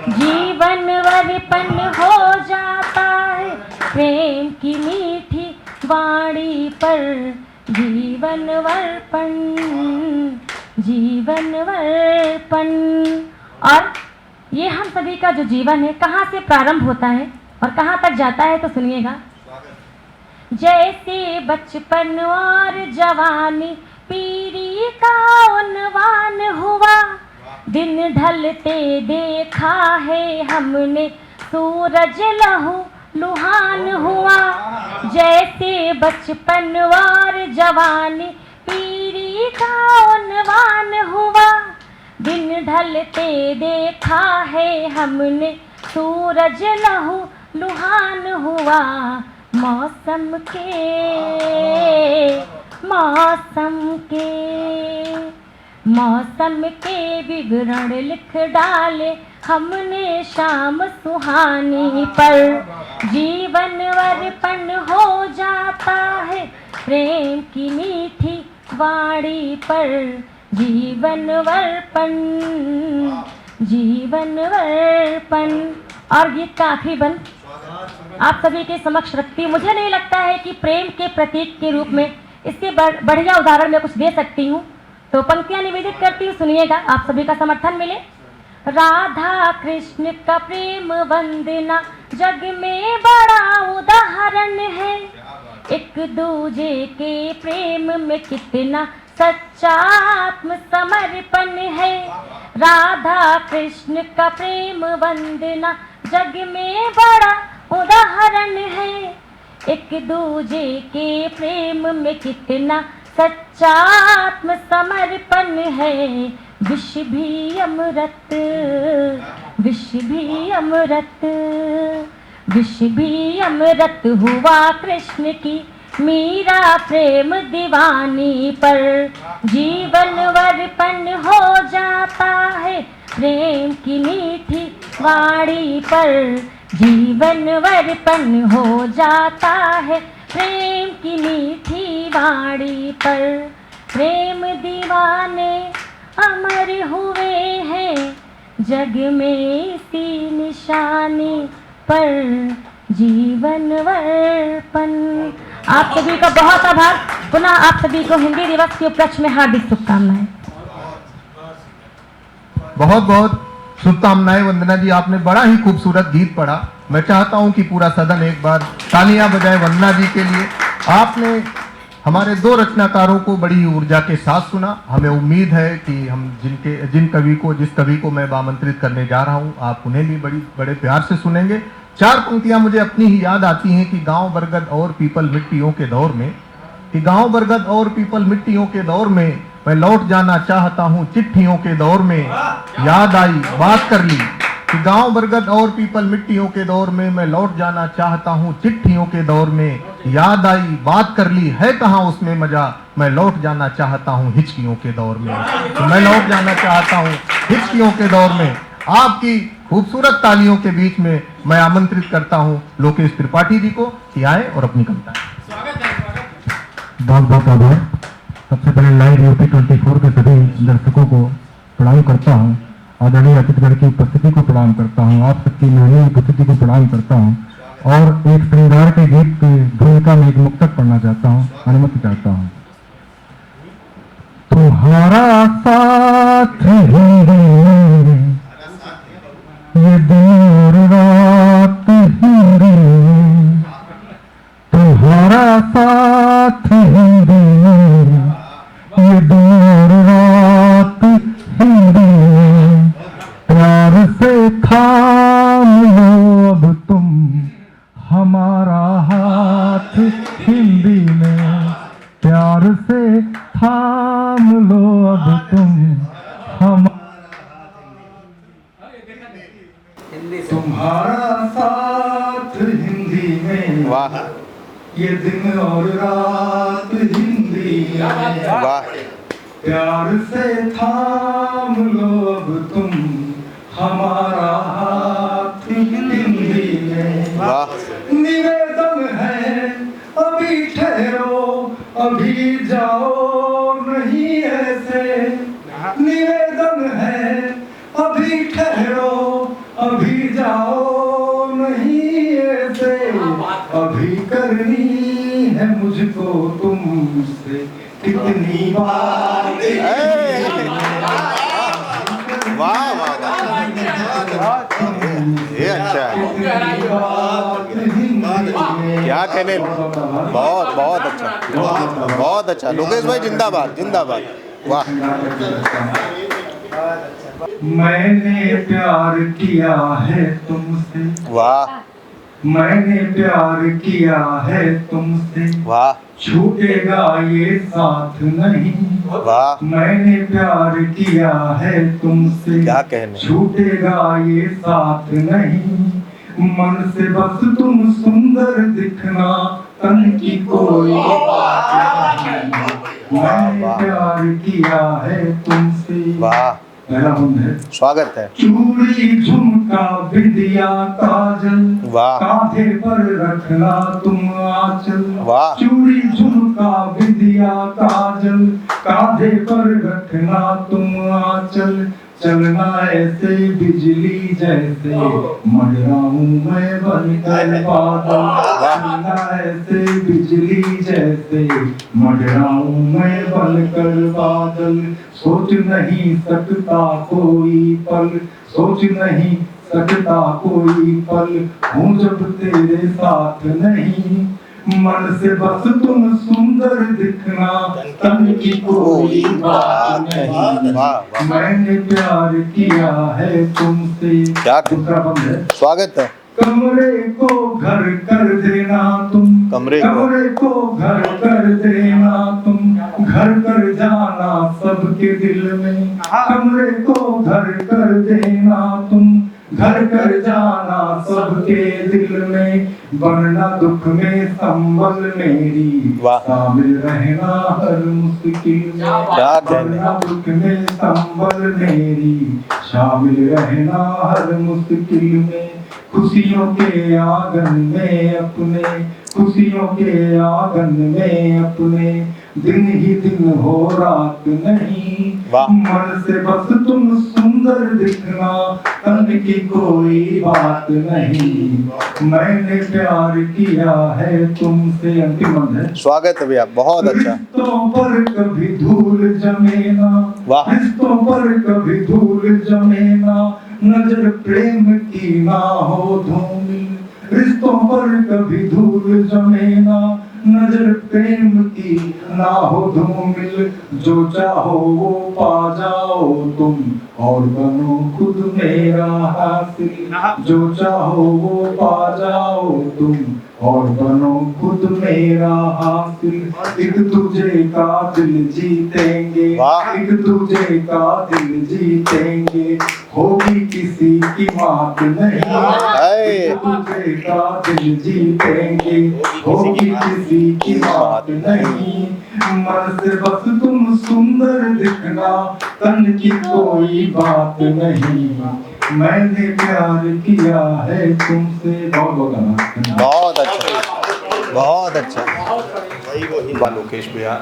जीवन अर्पण हो जाता है प्रेम की मीठी वाणी पर। जीवन अर्पण, जीवन अर्पण। और ये हम सभी का जो जीवन है कहाँ से प्रारंभ होता है और कहाँ तक जाता है, तो सुनिएगा। जैसे बचपन और जवानी पीरी का उन्वान हुआ, दिन ढलते देखा है हमने सूरज लहू लुहान हुआ। जैसे बचपन और जवानी पीरी का उन्वान हुआ, दिन ढलते देखा है हमने सूरज लहू लुहान हुआ। मौसम के, मौसम के, मौसम के विवरण लिख डाले हमने शाम सुहानी पर जीवन अर्पण हो जाता है, प्रेम की मीठी वाणी पर जीवन अर्पण, जीवन अर्पण। और गीत का आखिरी बंद आप सभी के समक्ष रखती हूँ। मुझे नहीं लगता है कि प्रेम के प्रतीक के रूप में इससे बढ़िया उदाहरण मैं कुछ दे सकती हूँ, तो पंक्तियाँ निवेदित करती हूँ, सुनिएगा, आप सभी का समर्थन मिले। राधा कृष्ण का प्रेम वंदना जग में बड़ा उदाहरण है, एक दूजे के प्रेम में कितना सच्चा आत्म समर्पण है। राधा कृष्ण का प्रेम वंदना जग में बड़ा उदाहरण है, एक दूजे के प्रेम में कितना सच्चा आत्म समर्पण है। विष भी अमृत, विष भी अमृत, विष भी अमृत हुआ कृष्ण की मीरा प्रेम दीवानी पर जीवन अर्पण हो जाता है, प्रेम की मीठी वाणी पर जीवन अर्पण हो जाता है, प्रेम की मीठी वाणी पर। प्रेम दीवाने अमर हुए हैं जग में इसी निशानी पर जीवन अर्पण। आप सभी का बहुत आभार। पुनः आप सभी को हिंदी दिवस के उपलक्ष्य में हार्दिक शुभकामनाएं। बहुत बहुत शुभकामनाएं वंदना जी, आपने बड़ा ही खूबसूरत गीत पढ़ा। मैं चाहता हूं कि पूरा सदन एक बार तालियां बजाए वंदना जी के लिए। आपने हमारे दो रचनाकारों को बड़ी ऊर्जा के साथ सुना। हमें उम्मीद है कि हम जिस कवि को मैं आमंत्रित करने जा रहा हूं, आप उन्हें भी बड़े प्यार से सुनेंगे। चार पंक्तियां मुझे अपनी ही याद आती हैं कि गांव बरगद और पीपल मिट्टियों के दौर में, कि गांव बरगद और पीपल मिट्टियों के दौर में मैं लौट जाना चाहता हूं चिट्ठियों के दौर में, याद आई बात कर ली। कि गांव बरगद और पीपल मिट्टियों के दौर में मैं लौट जाना चाहता हूं चिट्ठियों के दौर में, याद आई बात कर ली, है कहां उसमें मजा, मैं लौट जाना चाहता हूं हिचकियों के दौर में। तो मैं लौट जाना चाहता हूं हिचकियों के दौर में। आपकी खूबसूरत तालियों के बीच में मैं आमंत्रित करता हूं लोकेश त्रिपाठी जी को कि आए और अपनी कविता। बहुत बहुत आभार। सबसे पहले लाइव यूपी 24 के सभी दर्शकों को प्रणाम करता हूं। आदरणीय अतिथिगण की उपस्थिति को प्रणाम करता हूं। आप सबकी मेहनत उपस्थिति को प्रणाम करता हूं और एक श्रृंगार के गीत की भूमिका में एक मुक्तक पढ़ना चाहता हूं, अनुमति चाहता हूं। तुम्हारा साथ हिंदी में, ये दिन और रात हिंदी में, तुम्हारा साथ हिंदी में, ये दिन और रात हिंदी में, प्यार से थाम लो अब तुम हमारा हाथ हिंदी में, प्यार से थाम लो अब तुम हम। तुम्हारा साथ हिंदी में, वाह, ये दिन और रात हिंदी में, वाह, प्यार से थाम लो अब तुम हमारा हाथ हिंदी में। वाह, निवेदन है अभी ठहरो, अभी जाओ नहीं ऐसे, निवेदन है अभी ठहरो, अभी जाओ नहीं ऐसे, अभी करनी है मुझको तुमसे कितनी बातें। वाह, वाह, ये अच्छा है, क्या कहने, बहुत बहुत अच्छा, बहुत अच्छा। लोकेश भाई जिंदाबाद, जिंदाबाद। वाह, मैंने प्यार किया है तुमसे, वाह, मैंने प्यार किया है तुमसे, वाह, छूटेगा ये साथ नहीं, वाह, मैंने प्यार किया है तुमसे, क्या कहने, छूटेगा ये साथ नहीं, मन से बस तुम सुंदर दिखना, तन की कोई बात नहीं, मैंने प्यार किया है तुमसे। वाह, पहला बंद है। स्वागत है। चूड़ी झुमका बिंदिया काजल, वाह। कांधे पर रखना तुम आंचल। वाह। चूड़ी झुमका बिंदिया काजल, कांधे पर रखना तुम आंचल। चलना ऐसे बिजली जैसे, मंडराऊं मैं बनकर बादल। चलना ऐसे बिजली जैसे, मंडराऊं मैं बनकर बादल। सोच नहीं सकता कोई पल, सोच नहीं सकता कोई पल, हूँ जब तेरे साथ नहीं। मन से बस तुम सुंदर दिखना, तन की कोई बात नहीं। मैंने प्यार किया है तुमसे। क्या दूसरा बंद है। स्वागत है। कमरे को घर कर देना तुम, कमरे को घर कर देना तुम। घर कर जाना सबके दिल में, कमरे को घर कर देना तुम। घर कर जाना सबके दिल में, बनना दुख में संबल मेरी। शामिल रहना हर मुश्किल में, बनना दुख में संबल मेरी। शामिल रहना हर मुश्किल में। खुशियों के आंगन में अपने, खुशियों के आंगन में अपने। दिन ही दिन हो रात नहीं, मन से बस तुम सुंदर दिखना, तन की कोई बात नहीं। मैंने प्यार किया है तुमसे। अंतिम बंद है। स्वागत है भैया, बहुत अच्छा। रिश्तों पर कभी धूल जमे ना, रिश्तों पर कभी धूल जमे ना। नजर प्रेम की ना हो धूमिल, रिश्तों पर कभी धूल जमे ना। नजर प्रेम की ना हो धूमिल। जो चाहो वो पा जाओ तुम, और बनो खुद मेरा हासिल। जो चाहो वो पा जाओ तुम, और बनो खुद मेरा हासिल। एक दूजे का दिल जीतेंगे, एक दूजे का दिल जीतेंगे। होगी किसी की बात नहीं, एक दूजे का दिल जीतेंगे। होगी किसी की बात नहीं। मन से बस तुम सुंदर दिखना, तन की कोई बात नहीं। मैंने प्यार किया है तुमसे। बहुत अच्छा, बहुत अच्छा। लोकेश भैया,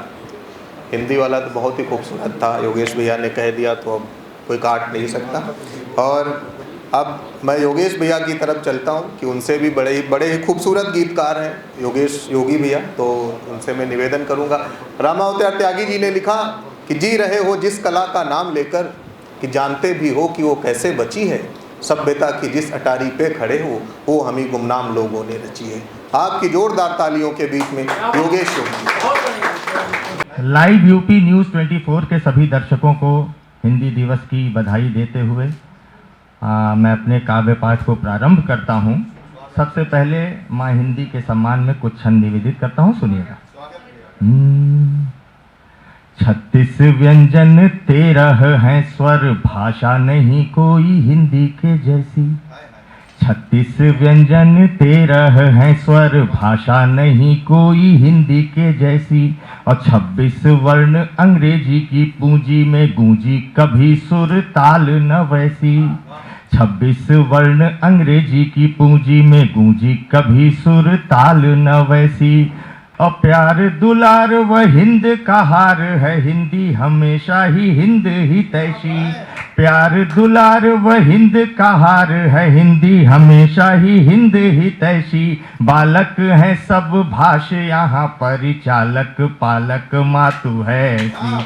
हिंदी वाला तो बहुत ही खूबसूरत था। योगेश भैया ने कह दिया तो अब कोई काट नहीं सकता। और अब मैं योगेश भैया की तरफ चलता हूँ कि उनसे भी बड़े ही खूबसूरत गीतकार हैं योगी भैया, तो उनसे मैं निवेदन करूँगा। रामावतार त्यागी जी ने लिखा कि जी रहे हो जिस कला का नाम लेकर, कि जानते भी हो कि वो कैसे बची है। सभ्यता की जिस अटारी पे खड़े हो, वो हम ही गुमनाम लोगों ने रची है। आपकी जोरदार तालियों के बीच में योगेश योगी। लाइव यूपी न्यूज़ 24 के सभी दर्शकों को हिंदी दिवस की बधाई देते हुए मैं अपने काव्य पाठ को प्रारंभ करता हूँ। सबसे पहले माँ हिंदी के सम्मान में कुछ छंद निवेदित करता हूँ, सुनिएगा। 36 व्यंजन 13 हैं स्वर, भाषा नहीं कोई हिंदी के जैसी। 36 व्यंजन 13 हैं स्वर, भाषा नहीं कोई हिंदी के जैसी। और 26 वर्ण अंग्रेजी की पूंजी में गूंजी, कभी सुर ताल न वैसी। 26 वर्ण अंग्रेजी की पूंजी में गूंजी, कभी सुर ताल न वैसी। और प्यार दुलार व हिंद का हार है, हिंदी हमेशा ही हिंद ही तैसी। प्यार दुलार व हिंद का हार है, हिंदी हमेशा ही हिंद ही तैसी। बालक हैं सब भाष यहाँ परिचालक, पालक मातु है ऐसी।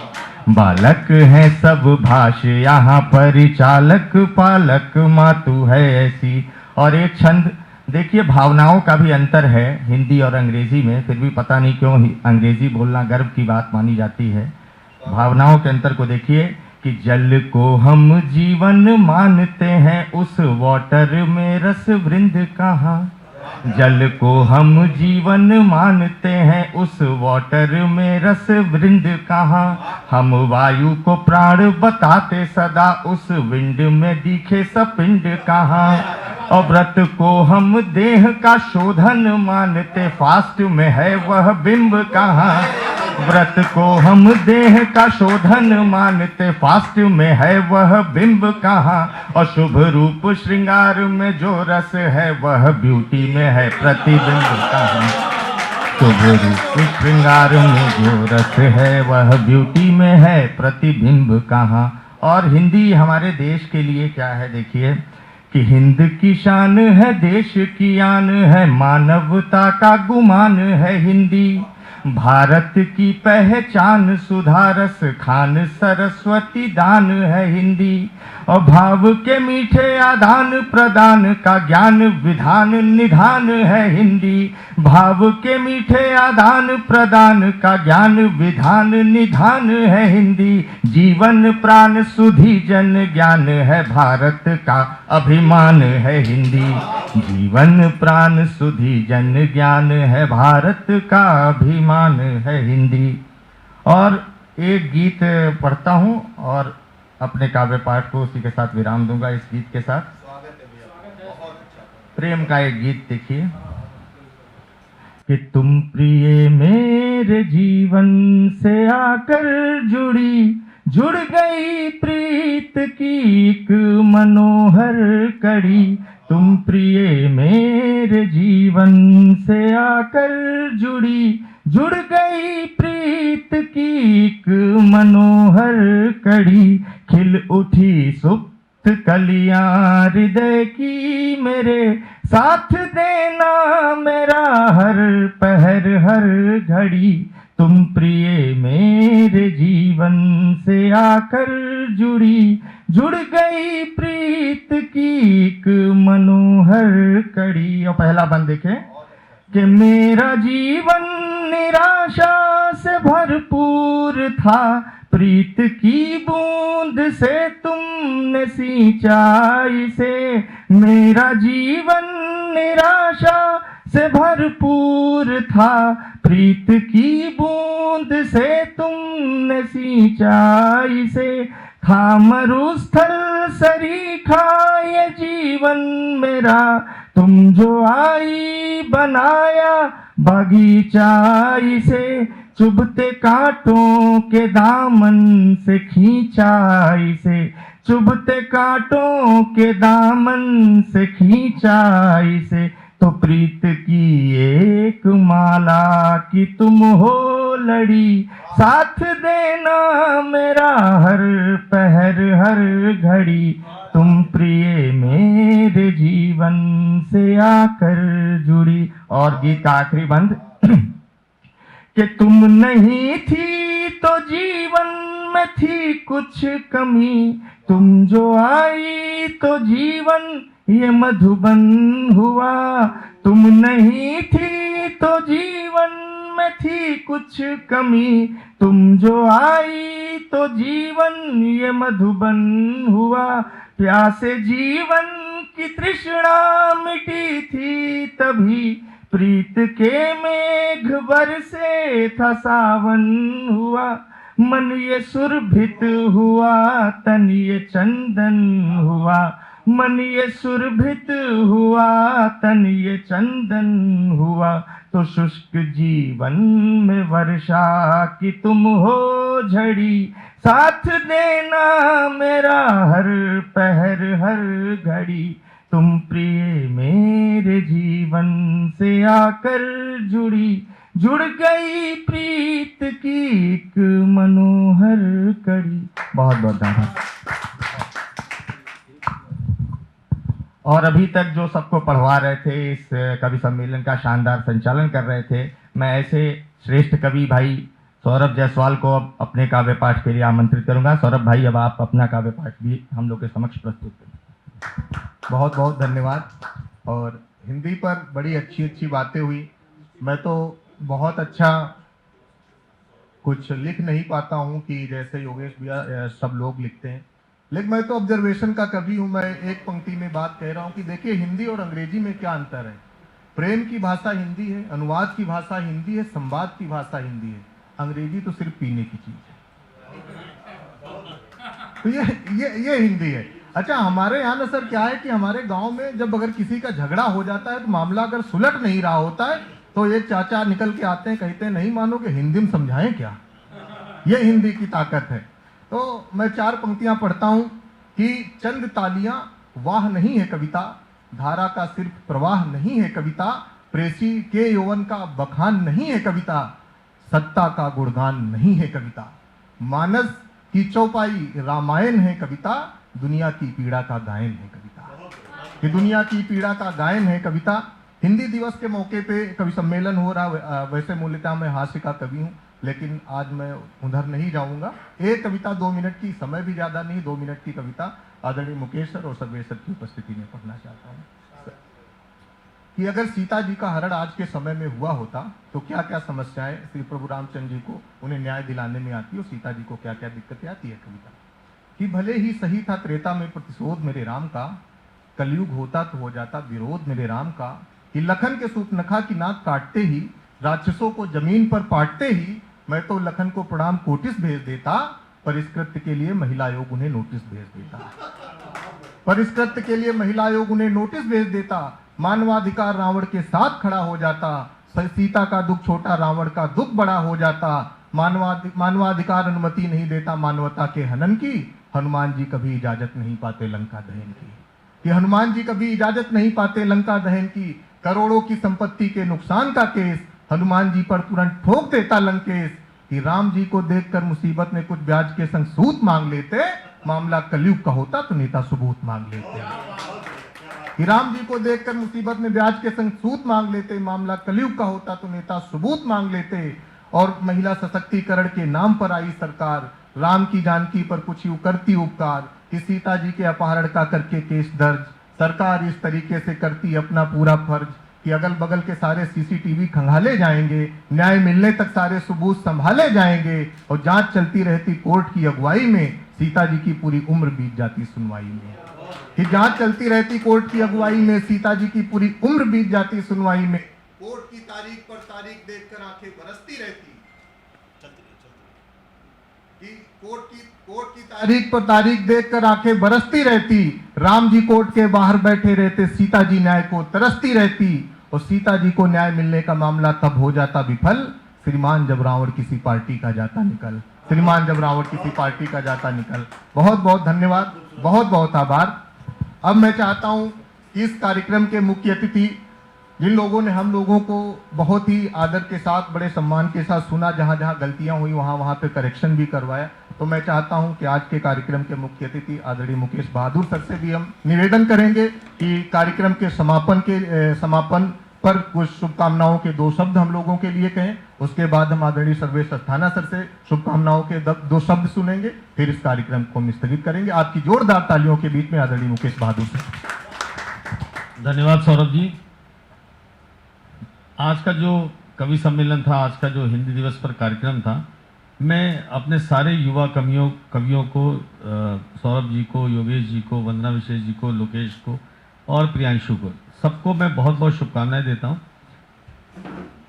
बालक हैं सब भाष यहाँ परिचालक, पालक मातु है ऐसी। और एक छंद देखिए, भावनाओं का भी अंतर है हिंदी और अंग्रेजी में, फिर भी पता नहीं क्यों अंग्रेजी बोलना गर्व की बात मानी जाती है। भावनाओं के अंतर को देखिए कि जल को हम जीवन मानते हैं, उस वाटर में रस वृंद कहाँ। जल को हम जीवन मानते हैं, उस वाटर में रस वृंद कहाँ। हम वायु को प्राण बताते सदा, उस विंड में दिखे सपिंड कहाँ। और व्रत को हम देह का शोधन मानते, फास्ट में है वह बिंब कहाँ। व्रत को हम देह का शोधन मानते, फास्ट में है वह बिंब कहाँ, और शुभ रूप श्रृंगार में जो रस है वह ब्यूटी में है प्रतिबिंब कहाँ। शुभ रूप श्रृंगार में जो रस है वह ब्यूटी में है प्रतिबिंब कहाँ। और हिंदी हमारे देश के लिए क्या है, देखिए कि हिंद की शान है, देश की आन है, मानवता का गुमान है हिंदी। भारत की पहचान सुधारस खान सरस्वती दान है हिंदी। और भाव के मीठे आदान प्रदान का ज्ञान विधान निधान है हिंदी। भाव के मीठे आदान प्रदान का ज्ञान विधान निधान है हिंदी। जीवन प्राण सुधि जन ज्ञान है, भारत का अभिमान है हिंदी। जीवन प्राण सुधि जन ज्ञान है, भारत का अभिमान है हिंदी। और एक गीत पढ़ता हूँ और अपने काव्य पाठ को उसी के साथ विराम दूंगा। इस गीत के साथ प्रेम का एक गीत देखिए कि तुम प्रिय मेरे जीवन से आकर जुड़ गई प्रीत की एक मनोहर कड़ी। तुम प्रिय मेरे जीवन से आकर जुड़ गई प्रीत की एक मनोहर कड़ी। खिल उठी सुप्त कलियां हृदय की मेरे, साथ देना मेरा हर पहर हर घड़ी। तुम प्रिय मेरे जीवन से आकर जुड़ गई प्रीत की एक मनोहर कड़ी। और पहला बंद देखें कि मेरा जीवन निराशा से भरपूर था, प्रीत की बूंद से तुमने सिंचाई से। मेरा जीवन निराशा से भरपूर था, प्रीत की बूंद से तुमने सिंचाई से। था मरुस्थल सरीखा ये जीवन मेरा, तुम जो आई बनाया बगीचा इसे। चुभते कांटों के दामन से खींचा इसे, चुभते कांटों के दामन से खींचा इसे। तो प्रीत की एक माला की तुम हो लड़ी, साथ देना मेरा हर पहर हर घड़ी। तुम प्रिय मेरे जीवन से आकर जुड़ी। और गीत का आखिरी बंद कि तुम नहीं थी तो जीवन में थी कुछ कमी, तुम जो आई तो जीवन ये मधुबन हुआ। तुम नहीं थी तो जीवन में थी कुछ कमी, तुम जो आई तो जीवन ये मधुबन हुआ। प्यासे जीवन की तृष्णा मिटी थी तभी, प्रीत के मेघ बरसे था सावन हुआ। मन ये सुरभित हुआ तन ये चंदन हुआ, मन ये सुरभित हुआ तन ये चंदन हुआ। तो शुष्क जीवन में वर्षा की तुम हो झड़ी, साथ देना मेरा हर पहर हर घड़ी। तुम प्रिय मेरे जीवन से आकर जुड़ गई प्रीत की एक मनोहर कड़ी। बहुत बहुत धन्यवाद। और अभी तक जो सबको पढ़वा रहे थे, इस कवि सम्मेलन का शानदार संचालन कर रहे थे, मैं ऐसे श्रेष्ठ कवि भाई सौरभ जायसवाल को अब अपने काव्य पाठ के लिए आमंत्रित करूंगा। सौरभ भाई, अब आप अपना काव्य पाठ भी हम लोग के समक्ष प्रस्तुत करें। बहुत बहुत धन्यवाद। और हिंदी पर बड़ी अच्छी अच्छी बातें हुई। मैं तो बहुत अच्छा कुछ लिख नहीं पाता हूँ कि जैसे योगेश भैया सब लोग लिखते हैं, लेकिन मैं तो ऑब्जर्वेशन का कवि हूँ। मैं एक पंक्ति में बात कह रहा हूँ कि देखिए हिंदी और अंग्रेजी में क्या अंतर है। प्रेम की भाषा हिंदी है, अनुवाद की भाषा हिंदी है, संवाद की भाषा हिंदी है। अंग्रेजी तो सिर्फ पीने की चीज है। तो ये हिंदी है। अच्छा, हमारे यहाँ ना सर क्या है कि हमारे गांव में जब अगर किसी का झगड़ा हो जाता है तो मामला अगर सुलट नहीं रहा होता है तो एक चाचा निकल के आते हैं, कहते हैं नहीं मानोगे, हिंदी में समझाएं क्या? ये हिंदी की ताकत है। तो मैं 4 पंक्तियां पढ़ता हूं कि चंद तालियां वाह नहीं है कविता, धारा का सिर्फ प्रवाह नहीं है कविता, प्रेसी के यौवन का बखान नहीं है कविता, सत्ता का गुणगान नहीं है कविता, मानस की चौपाई रामायण है कविता, दुनिया की पीड़ा का गायन है कविता। कि दुनिया की पीड़ा का गायन है कविता। हिंदी दिवस के मौके पे कवि सम्मेलन हो रहा, वैसे मूलतः मैं हास्य का कवि हूँ, लेकिन आज मैं उधर नहीं जाऊंगा। एक कविता 2 मिनट की, समय भी ज्यादा नहीं, 2 मिनट की कविता आदरणीय मुकेश सर और सर्वेश सर की उपस्थिति में पढ़ना चाहता हूँ कि अगर सीता जी का हरण आज के समय में हुआ होता तो क्या क्या समस्याएं श्री प्रभु रामचंद्र जी को उन्हें न्याय दिलाने में आती और सीता जी को क्या क्या दिक्कतें आती है। कविता कि भले ही सही था त्रेता में प्रतिशोध मेरे राम का, कलयुग होता तो हो जाता विरोध मेरे राम का, कि लखन के सूर्पनखा की नाक काटते ही, राक्षसों को जमीन पर पाटते ही, मैं तो लखन को प्रणाम कोटिस भेज देता, पर इस कृत्य के लिए महिला आयोग उन्हें नोटिस भेज देता, पर इस कृत्य के लिए महिला आयोग उन्हें नोटिस भेज देता, मानवाधिकार रावण के साथ खड़ा हो जाता, सीता का दुख छोटा रावण का दुख बड़ा हो जाता, मानवाधिकार अनुमति नहीं देता मानवता के हनन की, हनुमान जी कभी इजाजत नहीं पाते लंका दहन की, कि हनुमान जी कभी इजाजत नहीं पाते लंका दहन की, करोड़ों की संपत्ति के नुकसान का केस हनुमान जी पर तुरंत ठोक देता लंकेश, कि राम जी को देखकर मुसीबत में कुछ ब्याज के संग सूद मांग लेते, मामला कलयुग का होता तो नेता सबूत मांग लेते, कि राम जी को देखकर मुसीबत में ब्याज के संग सूद मांग लेते, मामला कलयुग का होता तो नेता सबूत मांग लेते। और महिला सशक्तिकरण के नाम पर आई सरकार, राम की जानकी पर कुछ यूं करती उपकार, कि सीता जी के अपहरण का करके केस दर्ज, सरकार इस तरीके से करती अपना पूरा फर्ज, कि अगल बगल के सारे सीसीटीवी खंगाले जाएंगे, न्याय मिलने तक सारे सबूत संभाले जाएंगे, और जांच चलती रहती कोर्ट की अगुवाई में, सीता जी की पूरी उम्र बीत जाती सुनवाई में, कि जांच चलती रहती कोर्ट की अगुवाई में, सीता जी की पूरी उम्र बीत जाती सुनवाई में, कोर्ट की तारीख पर तारीख देखकर आंखें बरसती रहती, कि कोर्ट की तारीख पर तारीख देखकर आंखें बरसती रहती, राम जी कोर्ट के बाहर बैठे रहते, सीता जी न्याय को तरसती रहती, और सीता जी को न्याय मिलने का मामला तब हो जाता विफल, श्रीमान जब रावण किसी पार्टी का जाता निकल, श्रीमान जब रावण किसी पार्टी का जाता निकल। बहुत बहुत धन्यवाद, बहुत बहुत आभार। अब मैं चाहता हूं कि इस कार्यक्रम के मुख्य अतिथि, जिन लोगों ने हम लोगों को बहुत ही आदर के साथ, बड़े सम्मान के साथ सुना, जहां जहां गलतियां हुई वहां पे करेक्शन भी करवाया, तो मैं चाहता हूं कि आज के कार्यक्रम के मुख्य अतिथि आदरणीय मुकेश बहादुर सर से भी हम निवेदन करेंगे कि कार्यक्रम के समापन पर कुछ शुभकामनाओं के 2 शब्द हम लोगों के लिए कहें। उसके बाद हम आदरणीय सर्वेश अस्थाना सर से शुभकामनाओं के 2 शब्द सुनेंगे, फिर इस कार्यक्रम को हम स्थगित करेंगे। आपकी जोरदार तालियों के बीच में आदरणीय मुकेश बहादुर सर। धन्यवाद सौरभ जी। आज का जो कवि सम्मेलन था, आज का जो हिंदी दिवस पर कार्यक्रम था, मैं अपने सारे युवा कवियों को, सौरभ जी को, योगेश जी को, वंदना विशेष जी को, लोकेश को और प्रियांशु को, सबको मैं बहुत बहुत शुभकामनाएं देता हूं।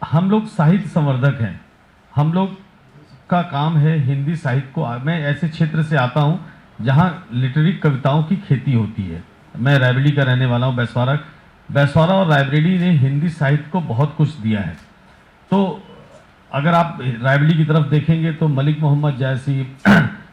हम लोग साहित्य संवर्धक हैं, हम लोग का काम है हिंदी साहित्य को। मैं ऐसे क्षेत्र से आता हूं जहां लिटरेरी कविताओं की खेती होती है। मैं रायबरेली का रहने वाला हूं, बैसवारा और रायबरेली ने हिंदी साहित्य को बहुत कुछ दिया है। तो अगर आप रायबरेली की तरफ देखेंगे तो मलिक मोहम्मद जैसी,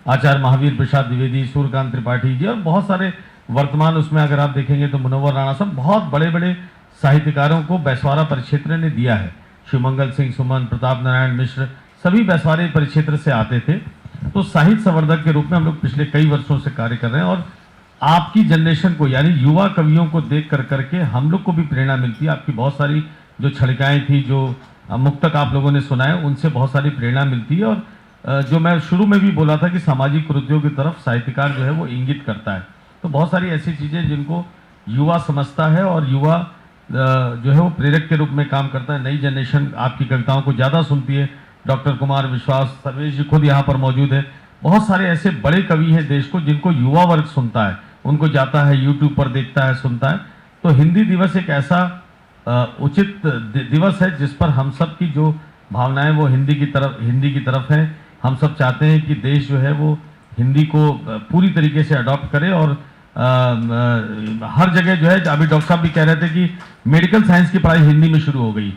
आचार्य महावीर प्रसाद द्विवेदी, सूर्यकांत त्रिपाठी जी और बहुत सारे, वर्तमान उसमें अगर आप देखेंगे तो मुनव्वर राणा, सब बहुत बड़े बड़े साहित्यकारों को बैसवारा परिक्षेत्र ने दिया है। शिवमंगल सिंह सुमन, प्रताप नारायण मिश्र, सभी बैसवारे परिक्षेत्र से आते थे। तो साहित्य संवर्धक के रूप में हम लोग पिछले कई वर्षों से कार्य कर रहे हैं, और आपकी जनरेशन को, यानी युवा कवियों को देख कर करके हम लोग को भी प्रेरणा मिलती है। आपकी बहुत सारी जो छड़काएँ थी, जो मुक्तक आप लोगों ने सुनाए, उनसे बहुत सारी प्रेरणा मिलती है। और जो मैं शुरू में भी बोला था कि सामाजिक कुरीतियों की तरफ साहित्यकार जो है वो इंगित करता है, तो बहुत सारी ऐसी चीज़ें जिनको युवा समझता है और युवा जो है वो प्रेरक के रूप में काम करता है। नई जनरेशन आपकी कविताओं को ज़्यादा सुनती है। डॉक्टर कुमार विश्वास, सर्वेश जी खुद यहाँ पर मौजूद है। बहुत सारे ऐसे बड़े कवि हैं देश को जिनको युवा वर्ग सुनता है, उनको जाता है यूट्यूब पर देखता है, सुनता है। तो हिंदी दिवस एक ऐसा उचित दिवस है जिस पर हम सब की जो भावनाएं वो हिंदी की तरफ है। हम सब चाहते हैं कि देश जो है वो हिंदी को पूरी तरीके से अडॉप्ट करे, और हर जगह जो है, अभी डॉक्टर साहब भी कह रहे थे कि मेडिकल साइंस की पढ़ाई हिंदी में शुरू हो गई,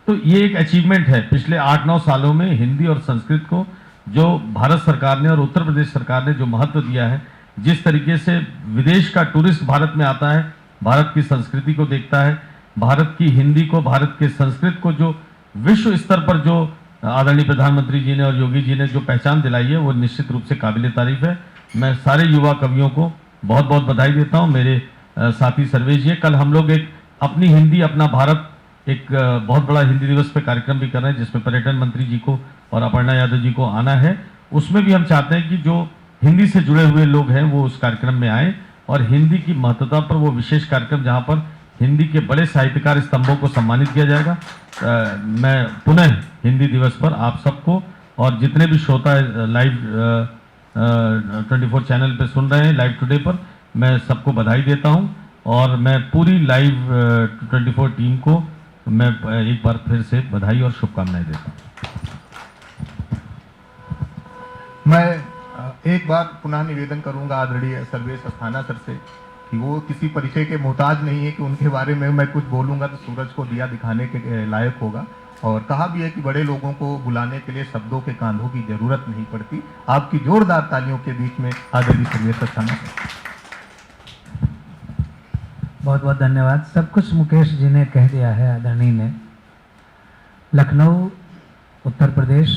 तो ये एक अचीवमेंट है पिछले 8-9 सालों में हिंदी और संस्कृत को जो भारत सरकार ने और उत्तर प्रदेश सरकार ने जो महत्व दिया है, जिस तरीके से विदेश का टूरिस्ट भारत में आता है, भारत की संस्कृति को देखता है, भारत की हिंदी को, भारत के संस्कृत को जो विश्व स्तर पर जो आदरणीय प्रधानमंत्री जी ने और योगी जी ने जो पहचान दिलाई है, वो निश्चित रूप से काबिल तारीफ है। मैं सारे युवा कवियों को बहुत बहुत बधाई देता हूँ। मेरे साथी सर्वेश जी, कल हम लोग एक अपनी हिंदी अपना भारत एक बहुत बड़ा हिंदी दिवस पे कार्यक्रम भी कर रहे हैं, जिसमें पर्यटन मंत्री जी को और अपर्णा यादव जी को आना है। उसमें भी हम चाहते हैं कि जो हिंदी से जुड़े हुए लोग हैं वो उस कार्यक्रम में आए और हिंदी की महत्वता पर वो विशेष कार्यक्रम जहाँ पर हिंदी के बड़े साहित्यकार स्तंभों को सम्मानित किया जाएगा। मैं पुनः हिंदी दिवस पर आप सबको और जितने भी श्रोता लाइव 24 चैनल पे सुन रहे हैं, लाइव टुडे पर, मैं सबको बधाई देता हूं और मैं पूरी लाइव 24 टीम को मैं एक बार फिर से बधाई और शुभकामनाएं देता हूं। मैं एक बार पुनः निवेदन करूंगा आदरणीय सर्वेश अस्थाना सर से कि वो किसी परिचय के मोहताज नहीं है कि उनके बारे में मैं कुछ बोलूंगा तो सूरज को दिया दिखाने के लायक होगा। और कहा भी है कि बड़े लोगों को बुलाने के लिए शब्दों के कांधों की जरूरत नहीं पड़ती। आपकी जोरदार तालियों के बीच में आदरणीय सर्वेश अस्थाना सर। बहुत बहुत धन्यवाद। सब कुछ मुकेश जी ने कह दिया है आदरणीय ने। लखनऊ उत्तर प्रदेश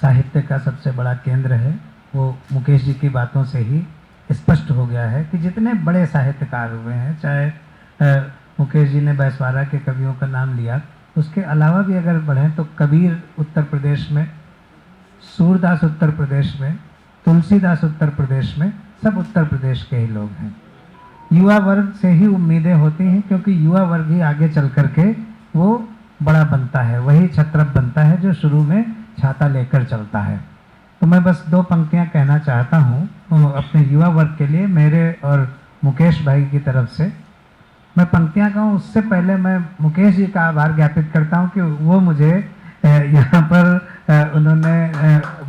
साहित्य का सबसे बड़ा केंद्र है। वो मुकेश जी की बातों से ही स्पष्ट हो गया है कि जितने बड़े साहित्यकार हुए हैं, चाहे मुकेश जी ने बैसवारा के कवियों का नाम लिया, उसके अलावा भी अगर बढ़ें तो कबीर उत्तर प्रदेश में, सूरदास उत्तर प्रदेश में, तुलसीदास उत्तर प्रदेश में, सब उत्तर प्रदेश के ही लोग हैं। युवा वर्ग से ही उम्मीदें होती हैं क्योंकि युवा वर्ग ही आगे चल कर के वो बड़ा बनता है, वही छत्रप बनता है जो शुरू में छाता लेकर चलता है। तो मैं बस 2 पंक्तियां कहना चाहता हूं अपने युवा वर्ग के लिए, मेरे और मुकेश भाई की तरफ से। मैं पंक्तियां कहूँ उससे पहले मैं मुकेश जी का आभार ज्ञापित करता हूं कि वो मुझे यहाँ पर उन्होंने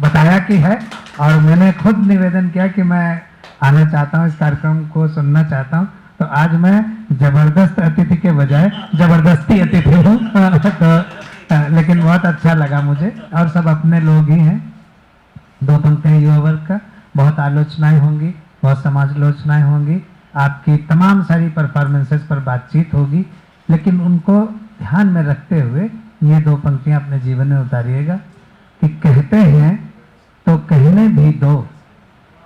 बताया कि है और मैंने खुद निवेदन किया कि मैं आना चाहता हूँ, इस कार्यक्रम को सुनना चाहता हूँ। तो आज मैं जबरदस्त अतिथि के बजाय जबरदस्ती अतिथि हूँ तो लेकिन बहुत अच्छा लगा मुझे और सब अपने लोग ही हैं। 2 पंक्तियां युवा वर्ग का, बहुत आलोचनाएं होंगी, बहुत समालोचनाएं होंगी, आपकी तमाम सारी परफॉर्मेंसेस पर बातचीत होगी, लेकिन उनको ध्यान में रखते हुए ये 2 पंक्तियां अपने जीवन में उतारिएगा कि कहते हैं तो कहने भी दो,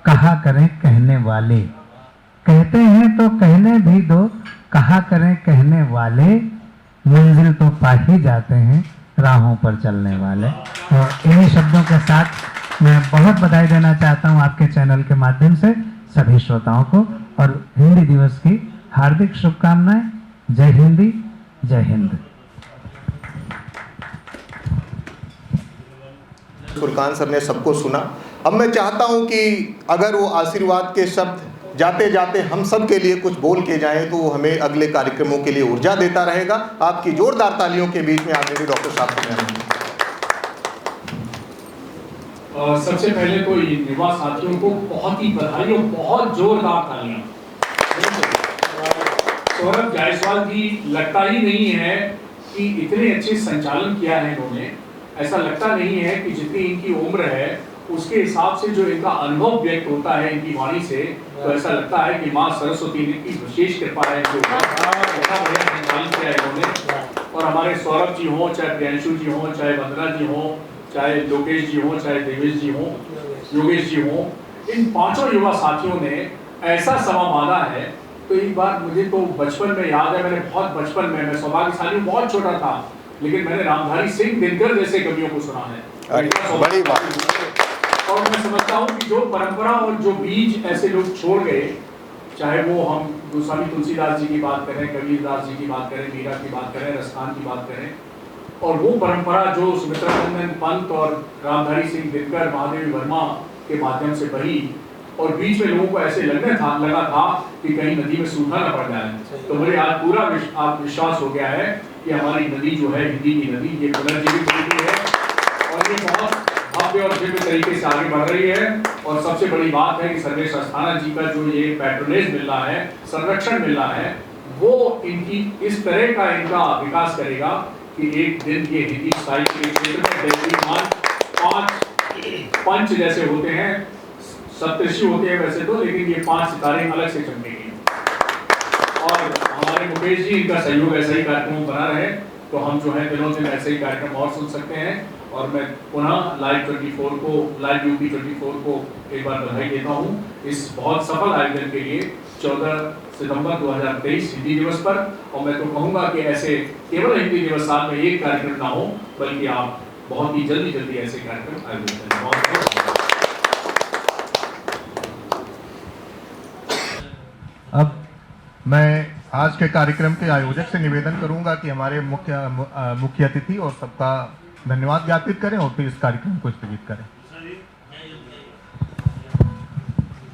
कहा करें कहने वाले। कहते हैं तो कहने भी दो, कहा करें कहने वाले, मंजिल तो पा ही जाते हैं राहों पर चलने वाले। और इन्हीं शब्दों के साथ मैं बहुत बधाई देना चाहता हूं आपके चैनल के माध्यम से सभी श्रोताओं को और हिंदी दिवस की हार्दिक शुभकामनाएं। जय हिंदी, जय हिंद। फुरकान सर ने सबको सुना। अब मैं चाहता हूं कि अगर वो आशीर्वाद के शब्द जाते जाते हम सब के लिए कुछ बोल के जाएं तो वो हमें अगले कार्यक्रमों के लिए ऊर्जा देता रहेगा। आपकी जोरदार तालियों के बीच में आदरणीय डॉक्टर साहब को सबसे पहले तो युवा साथियों को बहुत ही बधाई और बहुत जोरदार तालियां। सौरभ जायसवाल जी, लगता ही नहीं है कि इतने अच्छे संचालन किया है इन्होंने। ऐसा लगता नहीं है कि जितनी इनकी उम्र है उसके हिसाब से जो इनका अनुभव व्यक्त होता है इनकी वाणी से, तो ऐसा लगता है कि माँ सरस्वती ने की विशेष कृपा है जो बढ़िया संचालन किया है इन्होंने। और हमारे सौरभ जी हों, चाहे प्रियांशु जी हों, चाहे वंदना जी हों, चाहे लोकेश जी हों, चाहे देवेश जी हों, योगेश जी हों, इन 5 युवा साथियों ने ऐसा समा बांधा है। तो एक बार मुझे तो बचपन में याद है, मैंने बहुत बचपन में, मैं सौभाग्यशाली बहुत छोटा था, लेकिन मैंने रामधारी सिंह दिनकर जैसे कवियों को सुना है। बड़ी बात। और मैं समझता हूँ कि जो परंपरा और जो बीज ऐसे लोग छोड़ गए, चाहे वो हम गोस्वामी तुलसीदास जी की बात करें, कबीरदास जी की बात करें, मीरा की बात करें, रसखान की बात करें, और वो परंपरा जो सुमित्रा नंदन पंत और रामधारी सिंह दिनकर, महादेवी वर्मा के माध्यम से बही, और बीच में लोगों को ऐसे लगा था कि कहीं नदी में सूखा न पड़ जाए। तो मुझे आज पूरा विश्वास हो गया है कि हमारी नदी जो है, हिंदी की नदी, ये पुनर्जीवित हुई है और ये बहुत भव्य और दिव्य तरीके से आगे बढ़ रही है। और सबसे बड़ी बात है कि सर्वेश अस्थाना जी का जो ये पैट्रोनेज मिल रहा है, संरक्षण मिल रहा है, वो इनकी इस तरह का इनका विकास करेगा कि एक दिन ये हिंदी साहित्य के क्षेत्र में डेली मार्च 5 पंच जैसे होते हैं, सप्तऋषि होते हैं वैसे तो, लेकिन ये 5 सितारे अलग से चमकेंगे। और हमारे मुकेश जी, इनका सहयोग ऐसा ही कार्यक्रम बना रहे तो हम जो है दिनों दिन ऐसे ही कार्यक्रम और सुन सकते हैं। और मैं पुनः लाइव यूपी 24 को एक बार बधाई देता हूँ इस बहुत सफल आयोजन के लिए 14 सितंबर 2023 हिंदी दिवस पर। और मैं तो कहूँगा कि ऐसे केवल हिंदी दिवस साल में एक कार्यक्रम ना हो, बल्कि आप बहुत ही जल्दी ऐसे कार्यक्रम आयोजित करें। बहुत अब मैं आज के कार्यक्रम के आयोजक से निवेदन करूंगा कि हमारे मुख्य अतिथि और सबका धन्यवाद ज्ञापित करें और फिर इस कार्यक्रम को स्थगित करें।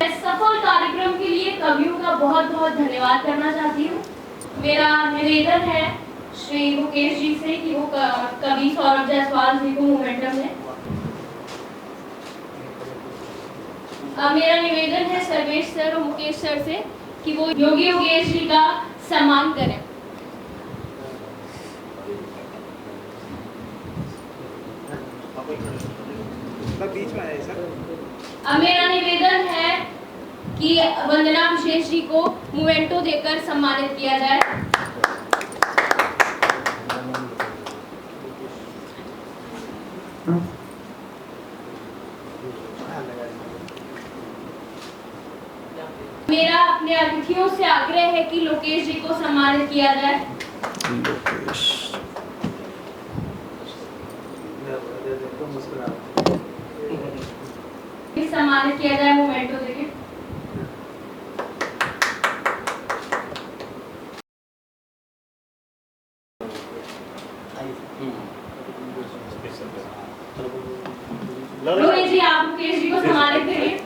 इस सफल कार्यक्रम के लिए कवियों का बहुत बहुत धन्यवाद करना चाहती हूँ। मेरा निवेदन है श्री मुकेश जी से कि वो कवि सौरभ जायसवाल जी को मोमेंटम दें। मेरा निवेदन है सर्वेश सर और मुकेश सर से कि वो योगी योगेश जी का सम्मान करें। बीच में आए सर। मेरा निवेदन है कि वंदना विशेष जी को मोमेंटो देकर सम्मानित किया जाए। मेरा अपने अतिथियों से आग्रह है कि लोकेश जी को सम्मानित किया जाए। सम्मानित किया जाए मोमेंटो देके। रोहित जी, आप मुकेश जी को सम्मानित करिए।